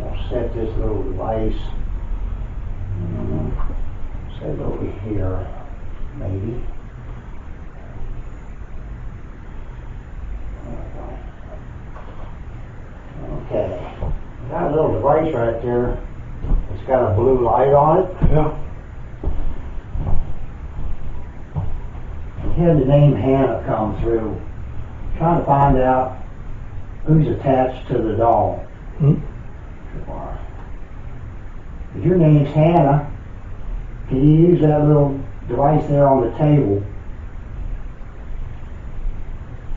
I'll set this little device, set it over here, maybe. Okay, Got a little device right there. It's got a blue light on it. Yeah. We had the name HANNA come through. Trying to find out who's attached to the doll. Hmm? If your name's Hannah, can you use that little device there on the table?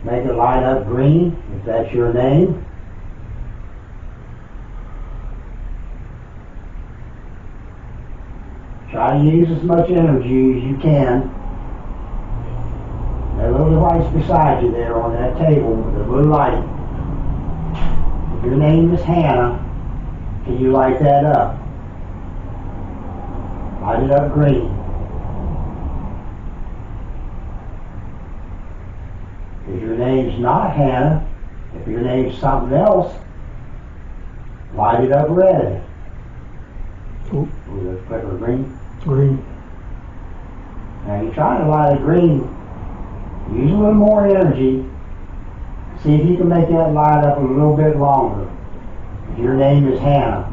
Make it light up green, if that's your name. Try to use as much energy as you can. That little device beside you there on that table with the blue light. If your name is Hannah, can you light that up? Light it up green. If your name's not Hannah, if your name's something else, light it up red. Ooh. Was it flicker green? Green. Now you're trying to light it green. Use a little more energy. See if you can make that light up a little bit longer. If your name is Hannah.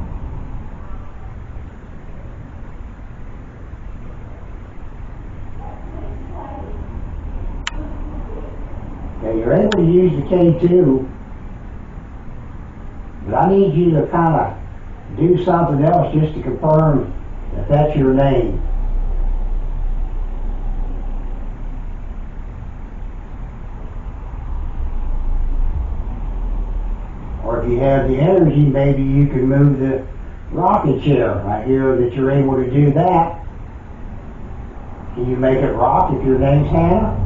Okay, you're able to use the K2, but I need you to kind of do something else just to confirm that that's your name. Or if you have the energy, maybe you can move the rocking chair. I hear that you're able to do that. Can you make it rock if your name's Hannah?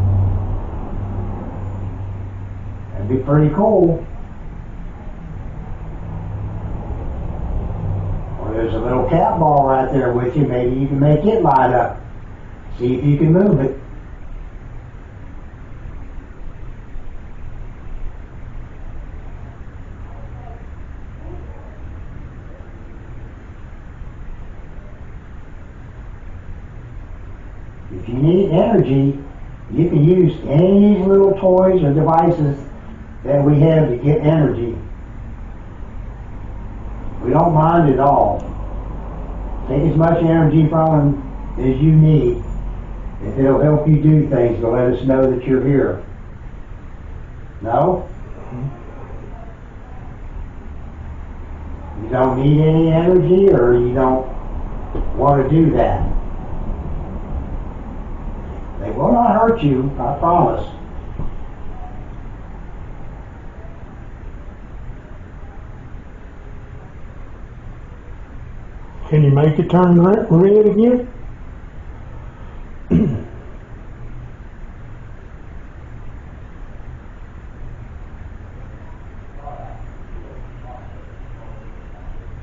That'd be pretty cool. Or there's a little cat ball right there with you. Maybe you can make it light up. See if you can move it. If you need energy, you can use any of these little toys or devices that we have to get energy. We don't mind at all. Take as much energy from them as you need. If it'll help you do things, to let us know that you're here. No? You don't need any energy, or you don't want to do that? They will not hurt you, I promise. Can you make it turn red again?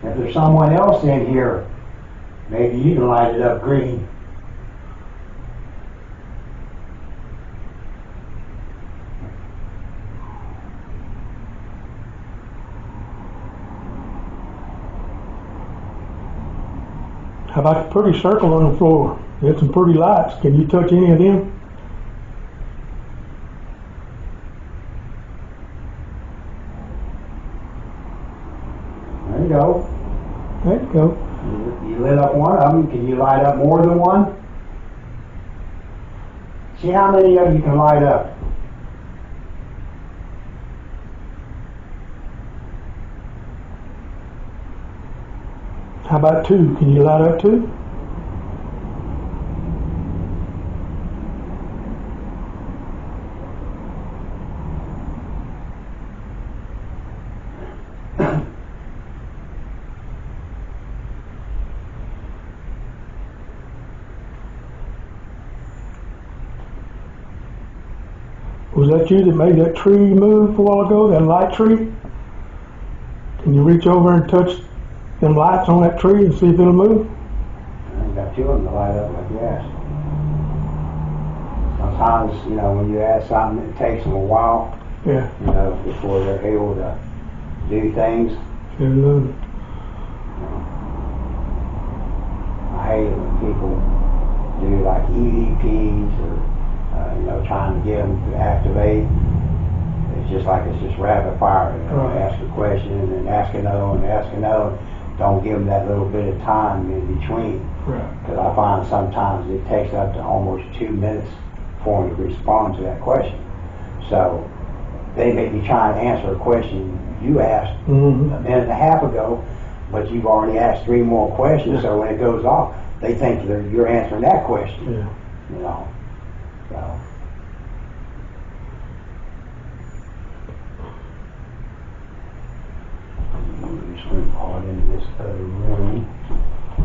If there's someone else in here, maybe you can light it up green. How about the pretty circle on the floor? There's some pretty lights. Can you touch any of them? There you go. There you go. You lit up one of them. Can you light up more than one? See how many of you can light up. How about two? Can you light up two? Was that you that made that tree move a while ago, that light tree? Can you reach over and touch them lights on that tree and see if it'll move? I got two of them to light up like you asked. Sometimes, when you ask something, it takes them a while, Yeah. Before they're able to do things. Sure. I hate it when people do like EVPs or, trying to get them to activate. It's just rapid fire. Right. Ask a question and then ask another one, ask another one. Don't give them that little bit of time in between. Right. Because I find sometimes it takes up to almost 2 minutes for them to respond to that question. So they may be trying to answer a question you asked a minute and a half ago, but you've already asked 3 more questions. So when it goes off, they think you're answering that question. Yeah. You know. So. Just going to call into this other room.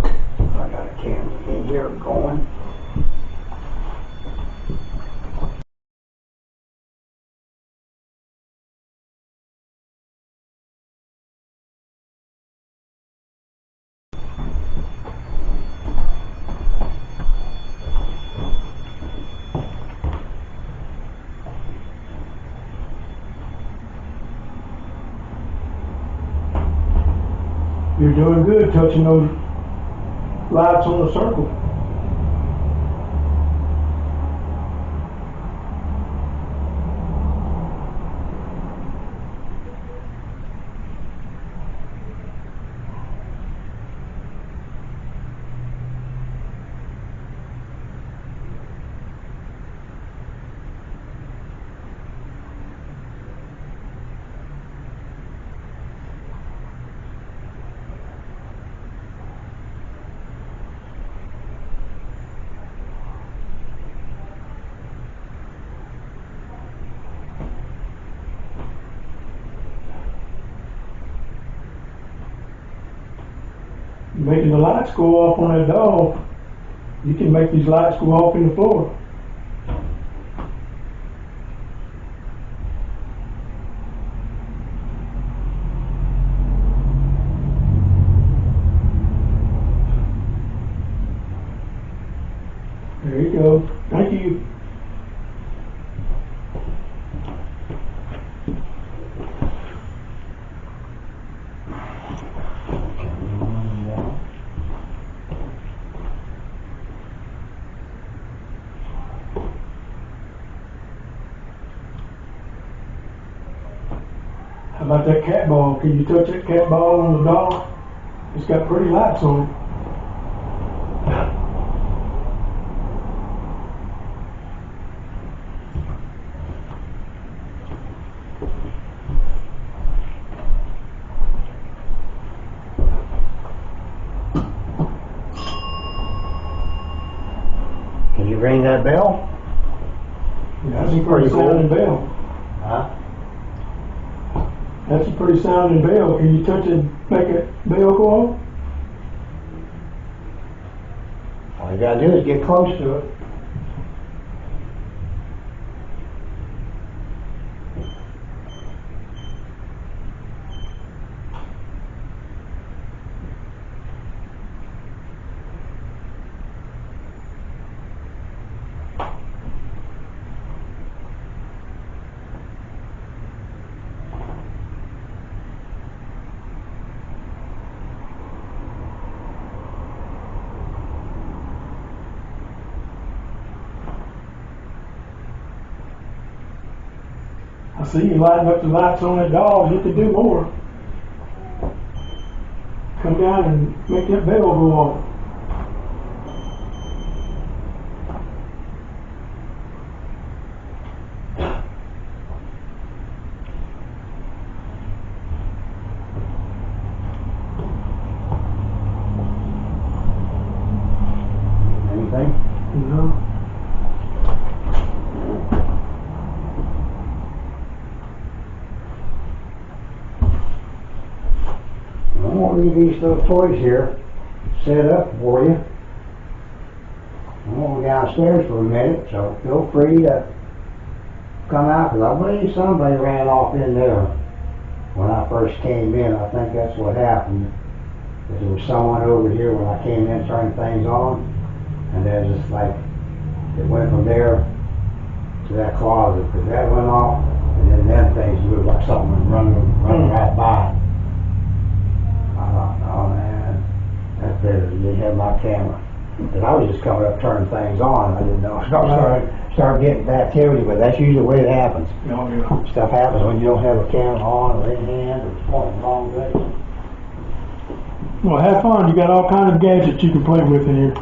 I got a camera in here going. You're doing good touching those lights on the circle. Making the lights go off on that dog, you can make these lights go off in the floor. There you go. Thank you. How about that cat ball? Can you touch that cat ball on the dog? It's got pretty lights on it. Can you ring that bell? Yeah, that's a pretty sounding bell. Huh? That's a pretty sounding bell. Can you touch it, make that bell go off? All you gotta do is get close to it. I see you lighting up the lights on that dog. You could do more. Come down and make that bell go off. Anything? No. I'm gonna leave these little toys here set up for you. I'm gonna go downstairs for a minute, so feel free to come out, because I believe somebody ran off in there when I first came in. I think that's what happened. There was someone over here when I came in turning things on, and then just like it went from there to that closet, because that went off, and then them things moved like something was running right by. I thought, oh man, that's better. You didn't have my camera. Because I was just coming up turning things on. I didn't know. I started start getting activity, but that's usually the way it happens. Oh, yeah. Stuff happens when you don't have a camera on or in hand or pointing the wrong direction. Well, have fun. You got all kinds of gadgets you can play with in here.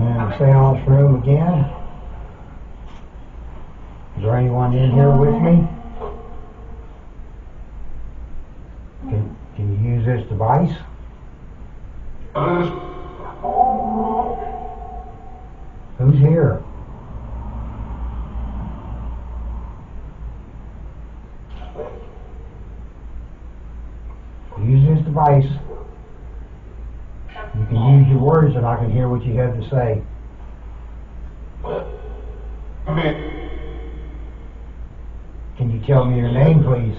And seance room again. Is there anyone in here with me? Can you use this device? Who's here? Use this device. You can use your words and I can hear what you have to say. Can you tell me your name, please?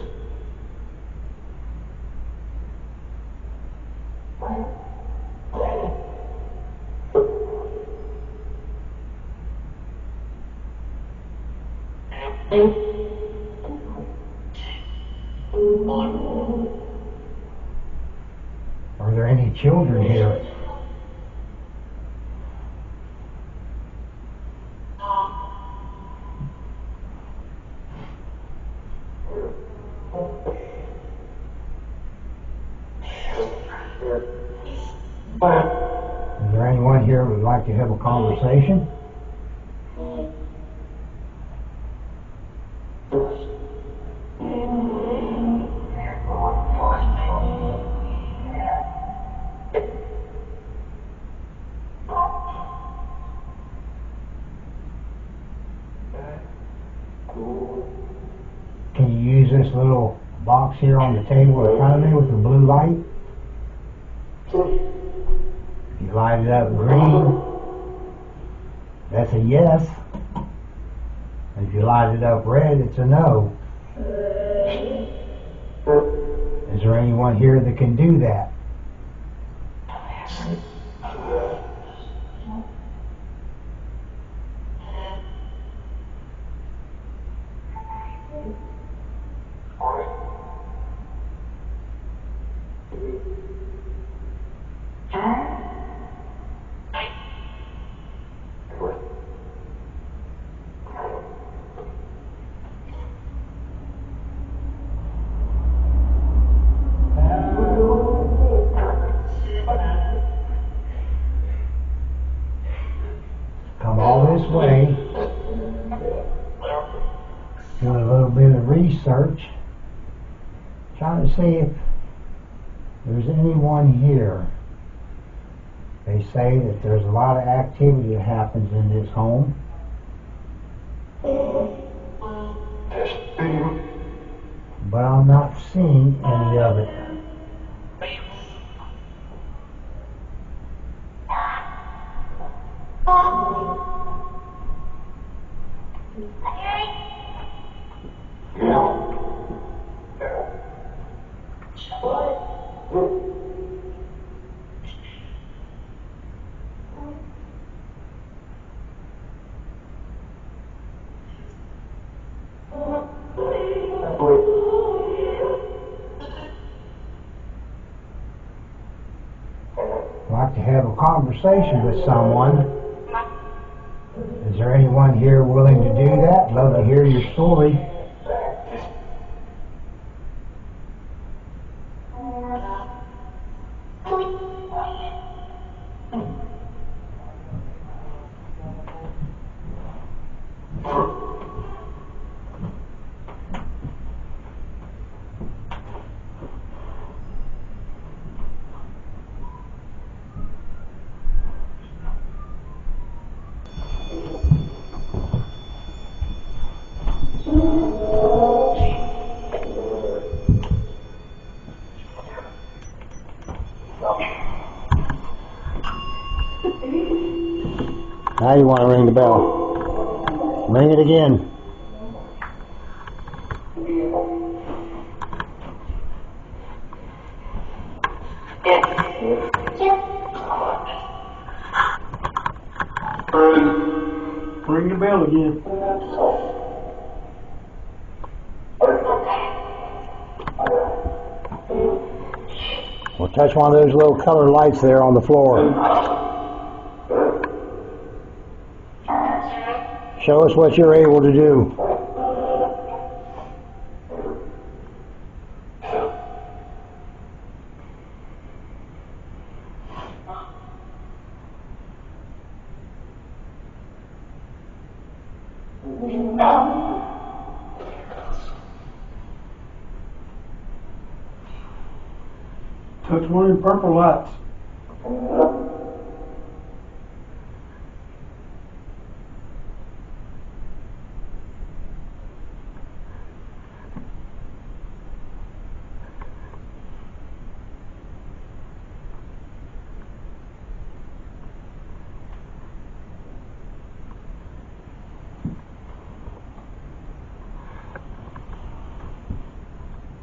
Are there any children here? Is there anyone here who would like to have a conversation? Can you use this little box here on the table in front of me with the blue light? If you light it up green, that's a yes. And if you light it up red, it's a no. Is there anyone here that can do that? way, doing a little bit of research, trying to see if there's anyone here. They say that there's a lot of activity that happens in this home. But I'm not seeing any of it. I'd like to have a conversation with someone. Is there anyone here willing to do that? Love to hear your story. Now you want to ring the bell. Ring it again. Ring the bell again. Well, touch one of those little color lights there on the floor. Show us what you're able to do. Touch one of the purple lights.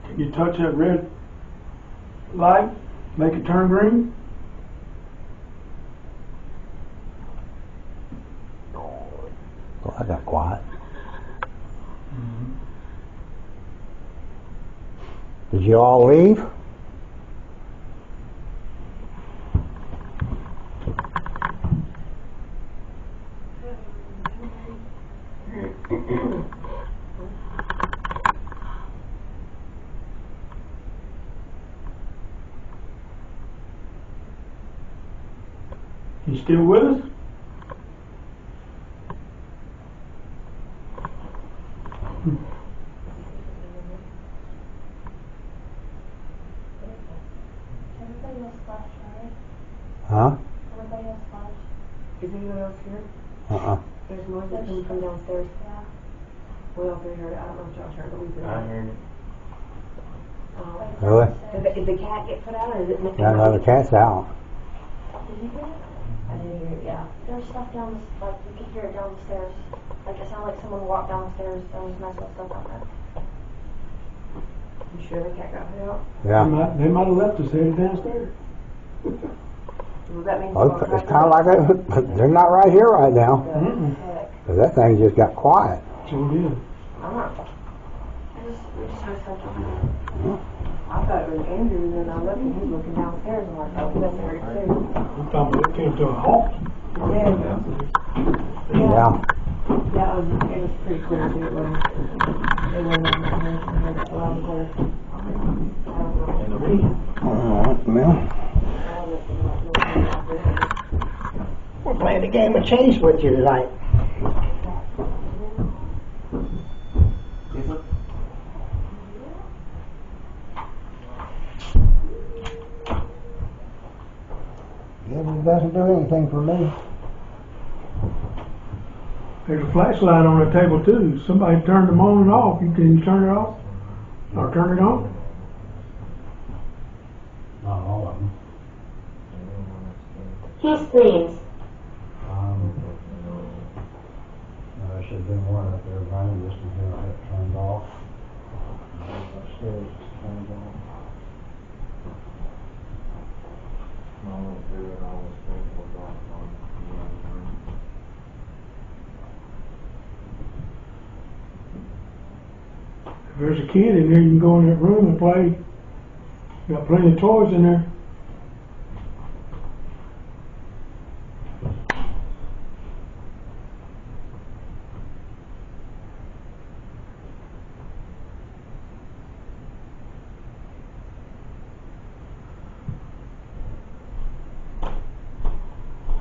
Can you touch that red light? Make it turn green? Well, I got quiet. Did you all leave? You still with us? Everybody else left, right? Huh? Everybody else left. Is anyone else here? There's noise that comes from downstairs. Yeah. We all three heard it. I don't know if Josh heard it, but we three heard it. Really? Did the cat get put out, or is it? Yeah, no, the cat's out. Did you hear it? I didn't hear it. Yeah. There's stuff down, like, you could hear it down the stairs. Like, it sounded like someone walked down the stairs and was messing with stuff out there. You sure the cat got put out? Yeah. They might have left us headed downstairs. Does that mean? Well, it's kind of like they're not right here right now. Heck. 'Cause that thing just got quiet. So it is. I'm not. We just heard something. I thought it was Andrew, and then I looked and he's looking downstairs, and I'm like, oh, he must have heard it too. We thought it came to a halt. Yeah. Yeah. Yeah, it was pretty clear too. It wasn't heard it loud and clear. I don't know. Alright, well. We're playing a game of chase with you tonight. It doesn't do anything for me. There's a flashlight on the table too. Somebody turned them on and off. Can you turn it off? Or turn it on? Not all of them. Key screens. There should have been one up there, Brian, this one here I had turned off. Upstairs, turned off. If there's a kid in there, you can go in that room and play. You got plenty of toys in there.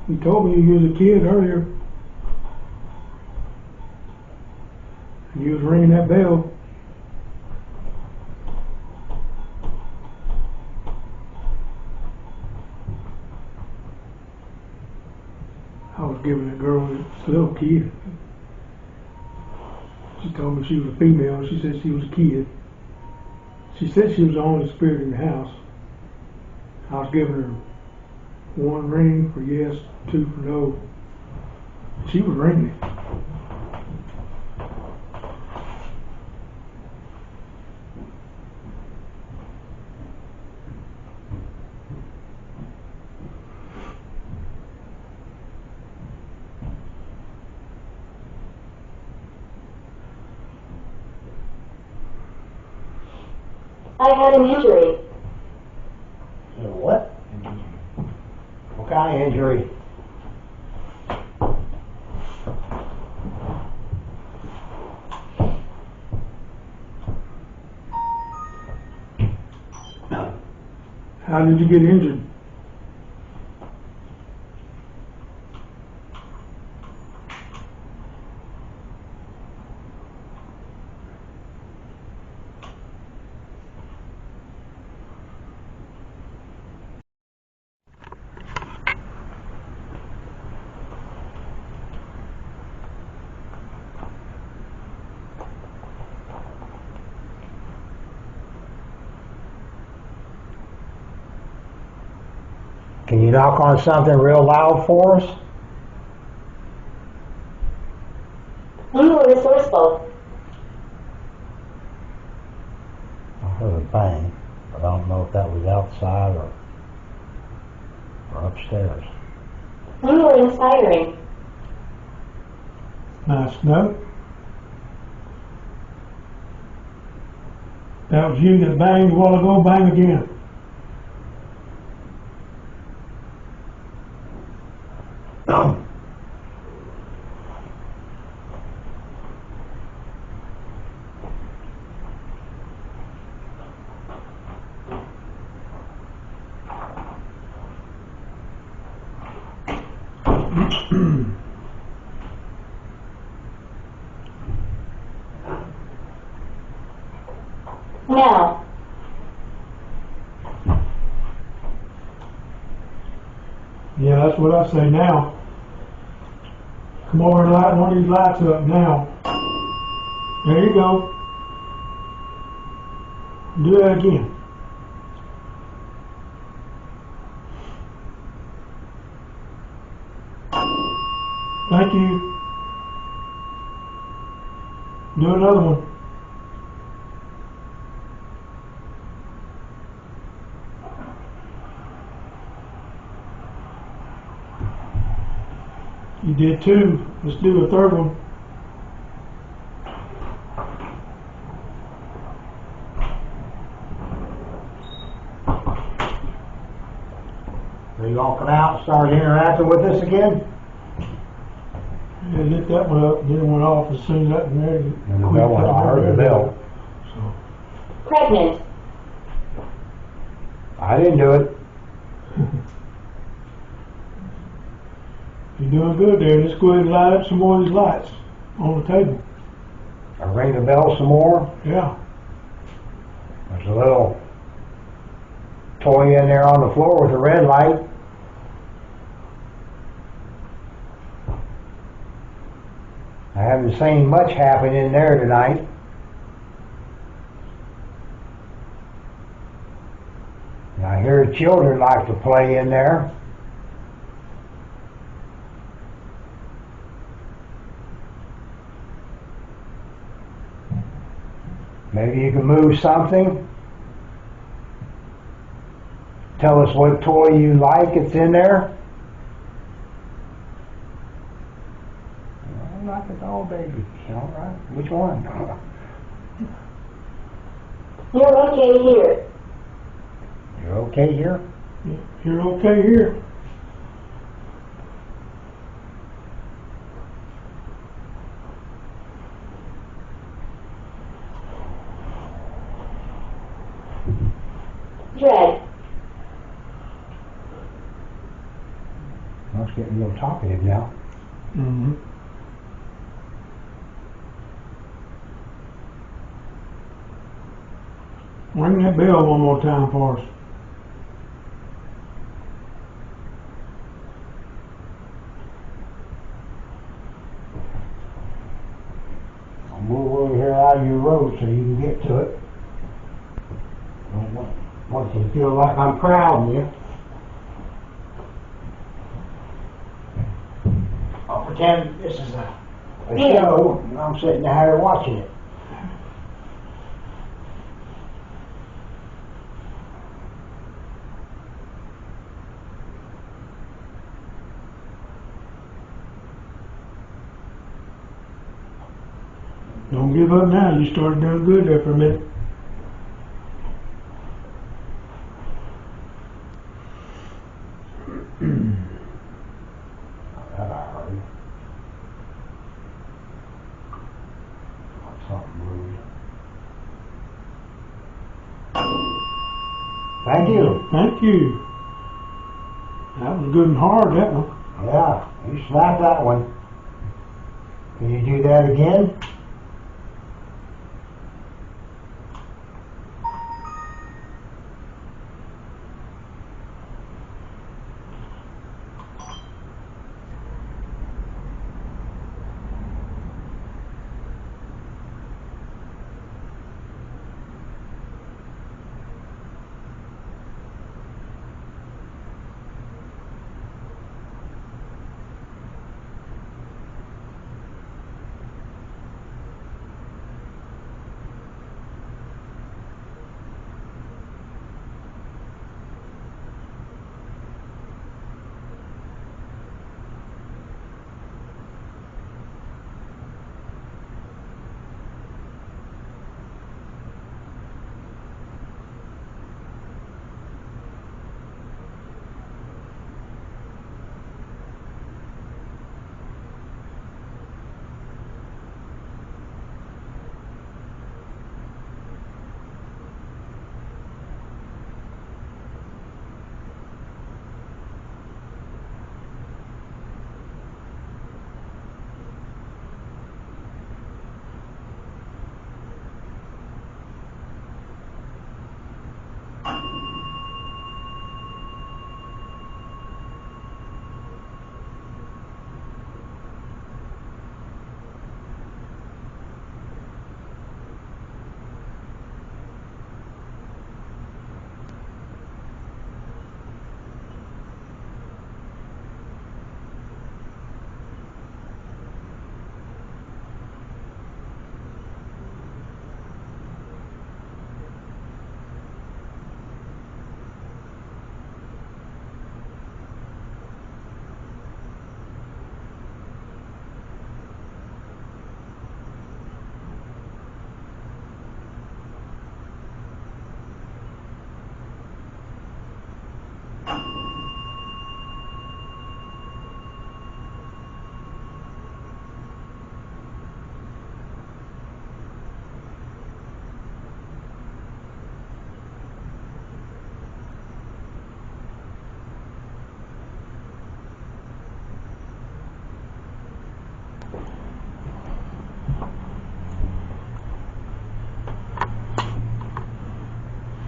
You told me you was a kid earlier. And you was ringing that bell. I was giving a girl, this little kid. She told me she was a female. She said she was a kid. She said she was the only spirit in the house. I was giving her one ring for yes, two for no. She was ringing. I had an injury. What? What kind of injury? How did you get injured? Can you knock on something real loud for us? You were resourceful. I heard a bang, but I don't know if that was outside or upstairs. You were inspiring. Nice note. That was you that banged a while ago, bang again. Now. Yeah, that's what I say now. Come over and light one of these lights up now. There you go. Do that again. Thank you. Do another one. You did two. Let's do a third one. Are you gonna come out and start interacting with us again? Yeah, lit that one up, then it went off as soon as that one there. And the bell went off. I heard the bell. So, Pregnant. I didn't do it. you're doing good there. Let's go ahead and light up some more of these lights on the table. I ring the bell some more. Yeah. There's a little toy in there on the floor with a red light. I haven't seen much happen in there tonight. And I hear children like to play in there. Maybe you can move something. Tell us what toy you like that's in there. I like a doll baby. All right. Which one? You're okay here. You're okay here? You're okay here. Dread. Well, it's getting a little talkative now. Mm-hmm. Ring that bell one more time for us. I'll move over here out of your road so you can get to it. I don't want you to feel like I'm crowding you. I'll pretend this is a show and I'm sitting there watching it. Don't give up now. You started doing good there for a minute. That I heard. Something moved. Thank you. Thank you. That was good and hard, that one. Yeah, you slapped that one. Can you do that again?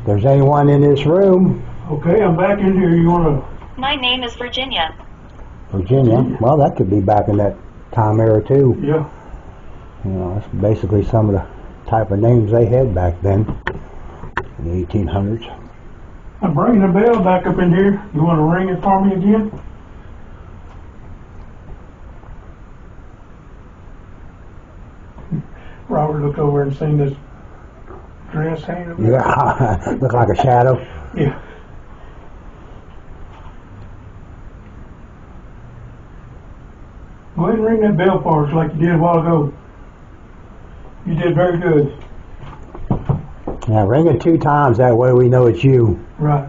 If there's anyone in this room. Okay, I'm back in here. You want My name is Virginia. Virginia? Well, that could be back in that time era too. to... Yeah. You know, that's basically some of the type of names they had back then, in the 1800s. I'm bringing the bell back up in here. You want to ring it for me again? Robert looked over and seen this dress hanging there. Yeah, look like a shadow. Yeah. Go ahead and ring that bell for us like you did a while ago. You did very good. Yeah, ring it 2 times, that way we know it's you. Right.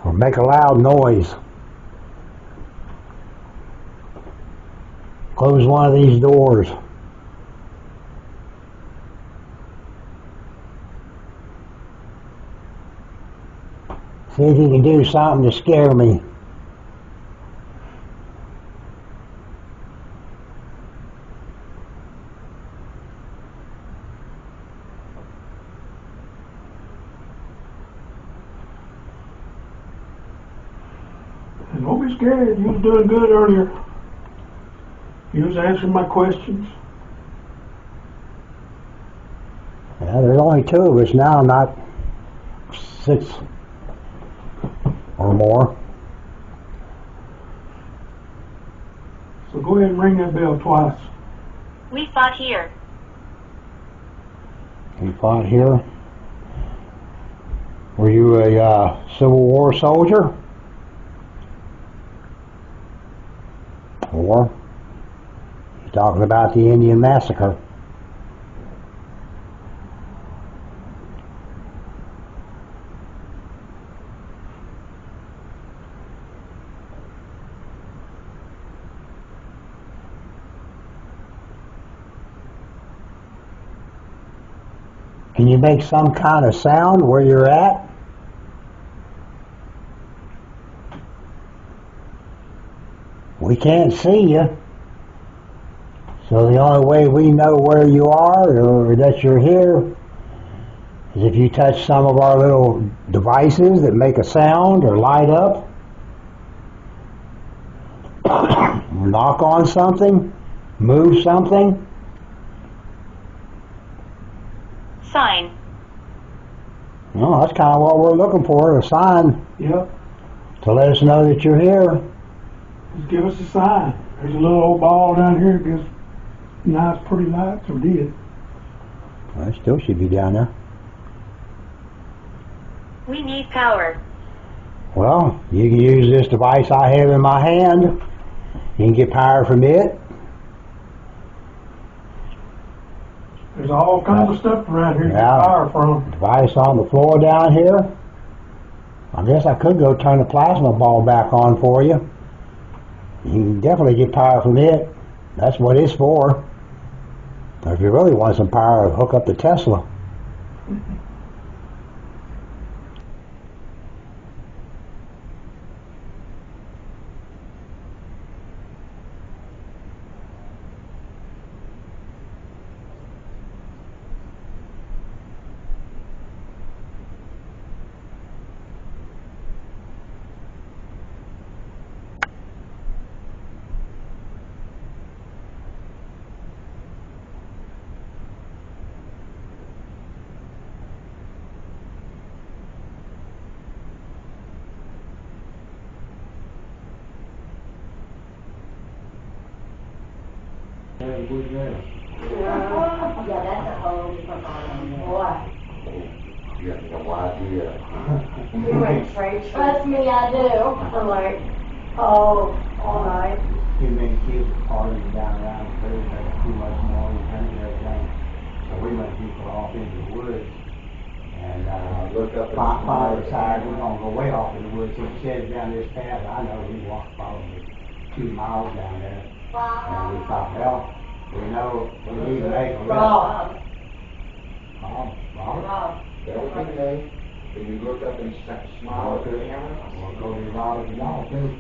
Or make a loud noise. Close one of these doors. See if you can do something to scare me. And don't be scared. You was doing good earlier. You was answering my questions. Yeah, there's only 2 of us now, not 6 or more. So go ahead and ring that bell twice. We fought here. You fought here? Were you a Civil War soldier? Or you talking about the Indian Massacre? Can you make some kind of sound where you're at? We can't see you. So the only way we know where you are or that you're here is if you touch some of our little devices that make a sound or light up. Or knock on something, move something. Sign. Well, that's kind of what we're looking for, a sign Yep. to let us know that you're here. Just give us a sign. There's a little old ball down here that gives nice pretty lights, or did. Well, it still should be down there. We need power. Well, you can use this device I have in my hand. You can get power from it. There's all kinds of stuff around here to get Yeah. power from. Device on the floor down here. I guess I could go turn the plasma ball back on for you. You can definitely get power from it. That's what it's for. Or if you really want some power, hook up the Tesla. Yeah, that's a whole different ballgame. What? You have no idea. You went straight. Trust me, I do. I'm like, oh, all night. Too many kids partying down around the food, there's too much noise and everything. So we let people off into the woods. And Look up father decided we're going to go way off in the woods. He said down this path, I know we walked probably 2 miles down there. And we thought, well, we know we need to make a Rob. Robert? That would be me. Can you look up and smile to the camera? We'll go to Robert and y'all too.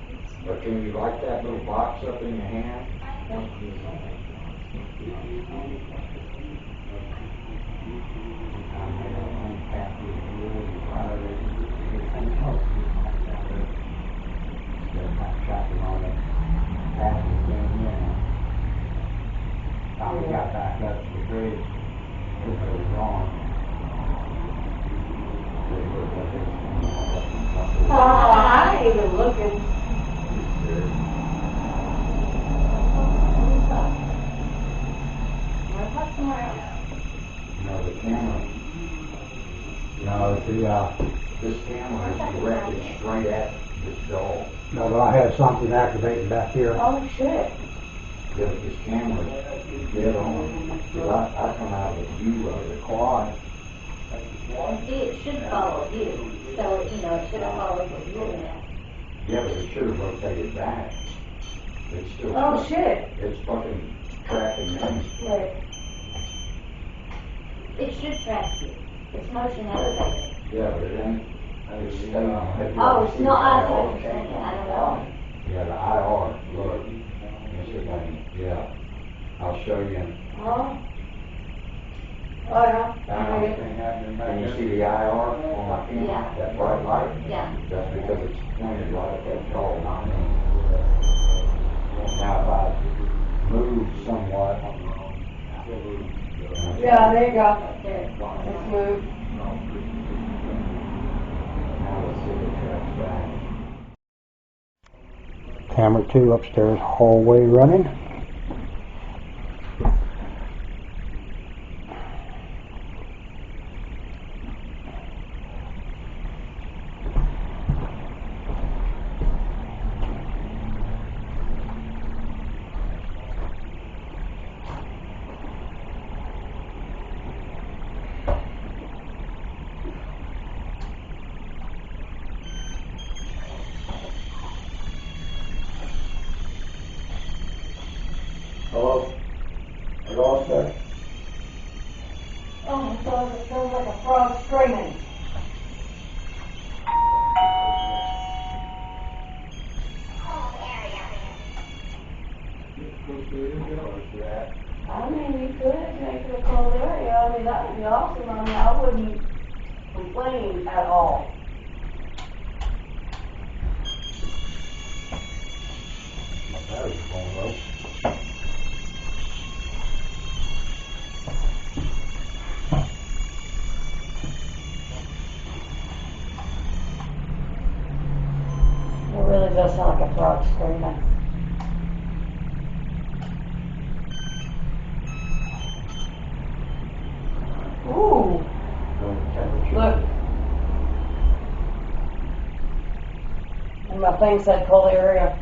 But can you light that little box up in your hand? We got back up to the bridge, it was gone. I ain't even looking. No, the camera. No, this camera is directed straight at this dog. No, but I had something activated back here. Oh, shit. Yeah, but this camera is dead on. Because I come out of the view of the quad. It should follow you, so, you know, it should have followed what you were at. Yeah, but it should have rotated back. It's still. Oh, shit. It's fucking tracking me. Wait. It should track you. It's motion elevated. Yeah, but it ain't. It's staying on. Have you Oh, ever it's seen not, I the see what IR you're saying, camera? I don't know. Yeah, the IR, look. It's the thing, yeah. I'll show you. Oh. Oh, yeah. Can you see the IR on my camera? Yeah. That bright light? Yeah. That's because it's pointed right at that dog, not me. Now, if I move somewhat. Yeah, there you go. There it's going Let's on. move. Now let's see if it tracks back. Camera 2 upstairs, hallway running. Hello? Are you all set? Oh my God, it sounds like a frog screaming. I mean, you could make it a cold area. I mean, that would be awesome. I mean, I wouldn't complain at all. That was going low. It really does sound like a frog screaming. Ooh, look. And my thing said cold area.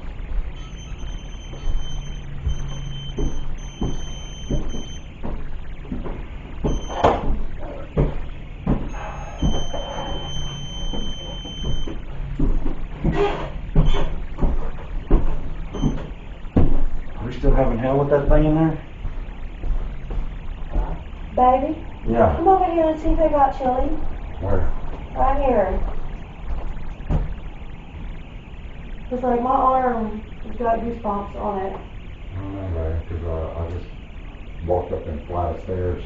We still having hell with that thing in there? Baby, Yeah. come over here and see if they got chili. Where? Right here. It's like my arm has got goosebumps on it. I don't know, man, because I just walked up and flight of stairs.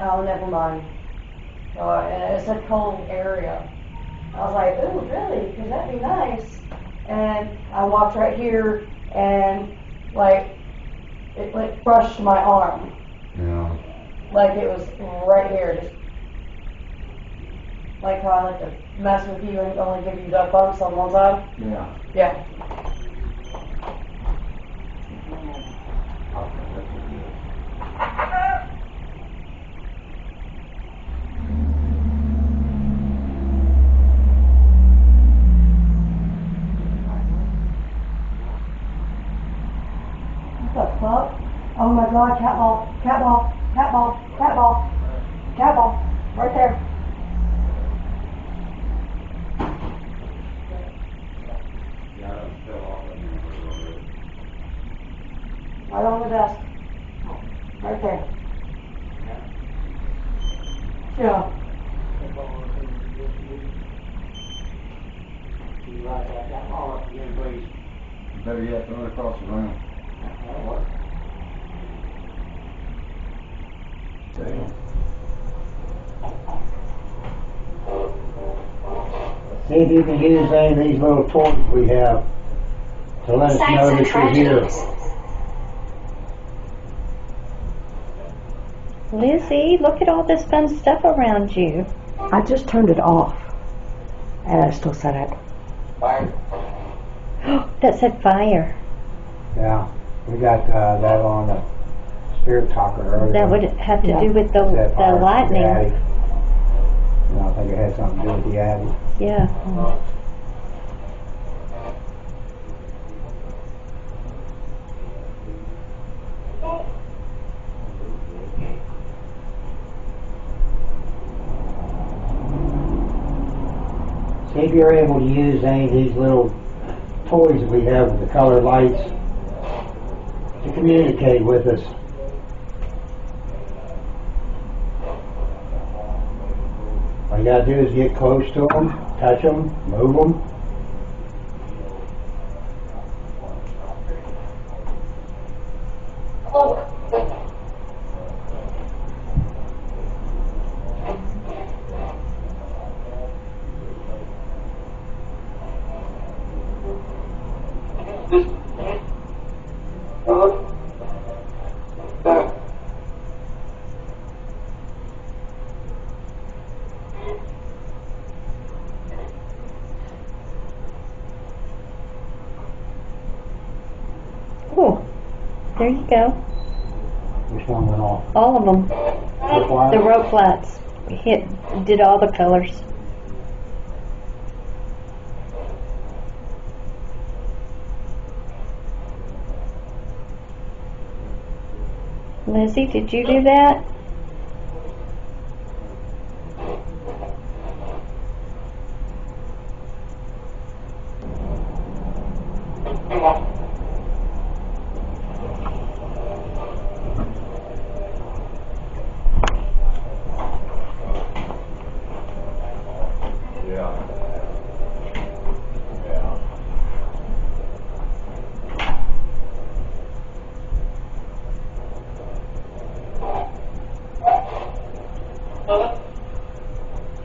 Oh, never mind. And it said cold area. I was like, ooh, really? Because that'd be nice. And I walked right here and, like, it like brushed my arm. Yeah. Like it was right here. Just like how I like to mess with you and only give you gut bumps on one side. Yeah. Yeah. What the fuck? Oh my God, cat ball, cat ball, cat ball, cat ball, cat ball, right there. Right on the desk. Right there. Yeah. Better yet, throw it across the room. Damn. See if you can use any of these little toys we have to let us know that you're here. Lizzie, look at all this fun stuff around you. I just turned it off. And I still said it. That said fire. Yeah, we got that on the spirit talker earlier. That would have to do with the Set fire to lightning. the attic. And I think it had something to do with the attic. Yeah. See if you're able to use any of these little toys that we have with the colored lights to communicate with us. All you gotta do is get close to them, touch them, move them. Oh, there you go. Which one went off? All of them. Which one? The rope lights did all the colors. Lizzie, did you do that?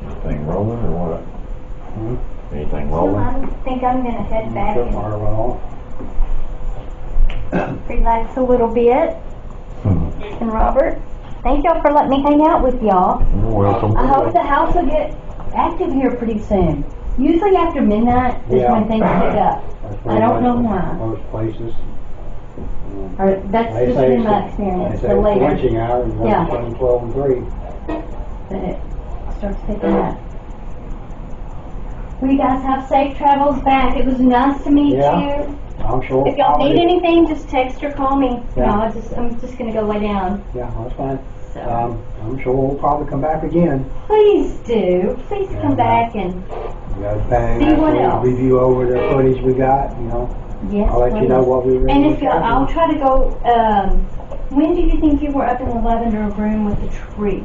Anything rolling or what? Anything So rolling? I think I'm going to head back Trip and wire went off. relax a little bit. And Robert, thank y'all for letting me hang out with y'all. You're welcome. I hope the house will get active here pretty soon. Usually after midnight is Yeah. when things pick up. That's I pretty don't much know why. Most places. Or that's They just say been it's my a- experience. They The say it's later witching hour and Yeah. between 12 and 3. that it starts picking up. Well, you guys have safe travels back. It was nice to meet Yeah. you. I'm sure. If y'all need probably- anything, just text or call me. Yeah. No, I'm just gonna go lay down. Yeah, that's fine. So I'm sure we'll probably come back again. please do. Please come Yeah. back and We got to bang See what after else? we review over the footage we got, you know. yes, I'll let you please. know what we And if y'all, I'll try to go. When do you think you were up in the lavender room with the tree?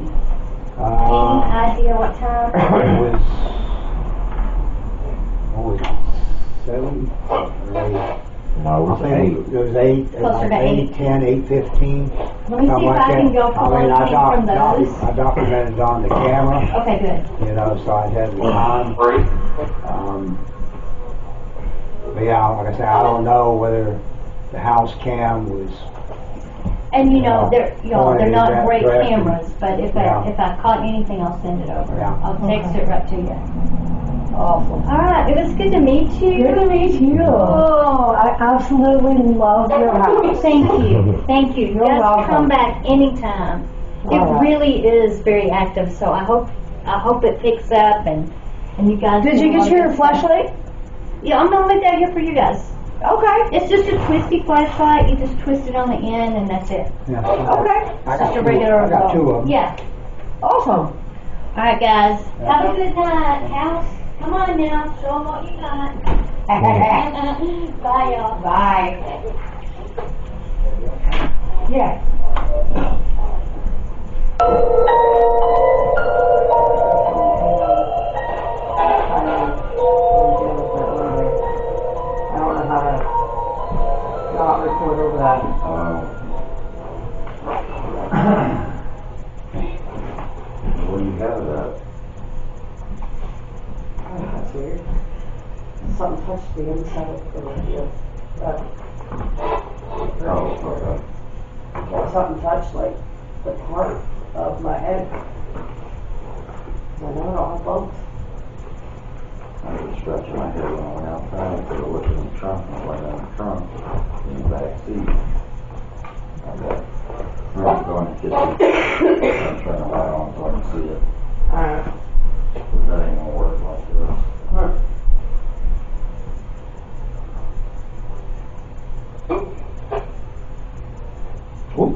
Any idea what time? It was, what was it, 7 or 8? No, I it was think 8. it was 8, Closer to 8, 8. 10, 8:15. Let me see if I can go pull anything from those. I documented it on the camera, Okay, good. you know, so I had the time. But yeah, like I said, I don't know whether the house cam was, And you know, they're pointed in not that great direction. cameras, but if Yeah. I caught anything, I'll send it over. Yeah. I'll text it right to you. Awesome. All right, it was good to meet you. Good to meet you. Oh, I absolutely love your house. thank you, thank you. You're Just welcome. come back anytime. It All right. really is very active, so I hope it picks up and you guys. Did you do a lot get of your good stuff. flashlight? Yeah, I'm gonna leave that here for you guys. Okay. It's just a twisty flashlight. You just twist it on the end, and that's it. yeah. Okay. I Just a got regular. I got 2 of them. Yeah. Awesome. All right, guys. Have a good night. House, come on now. Show them what you got. Bye, y'all. Bye. Yeah. I don't know how to not record over that. What do you have of that? Oh, that's weird. something touched the inside of something touched like the part of my head. I know I don't have both. I was scratching my head when I went outside, so I looked in the trunk, and I went down the trunk, in the back seat. I was going to kitchen. I'm trying to light on so I can see it. But that ain't gonna work like this. Whoop.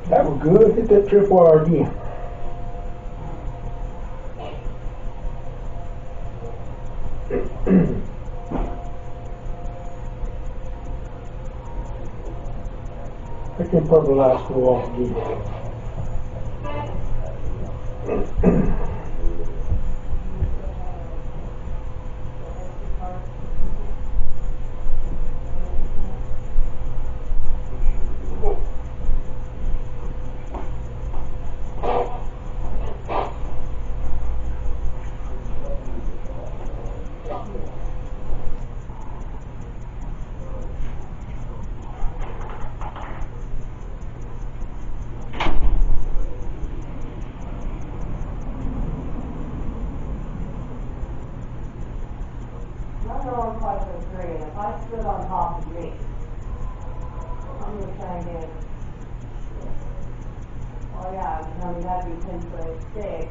That was good. Hit that tripwire again. Let them purple lights go off again. If I stood on top of me, I'm gonna try again. Oh yeah, I mean that'd be 10 foot thick.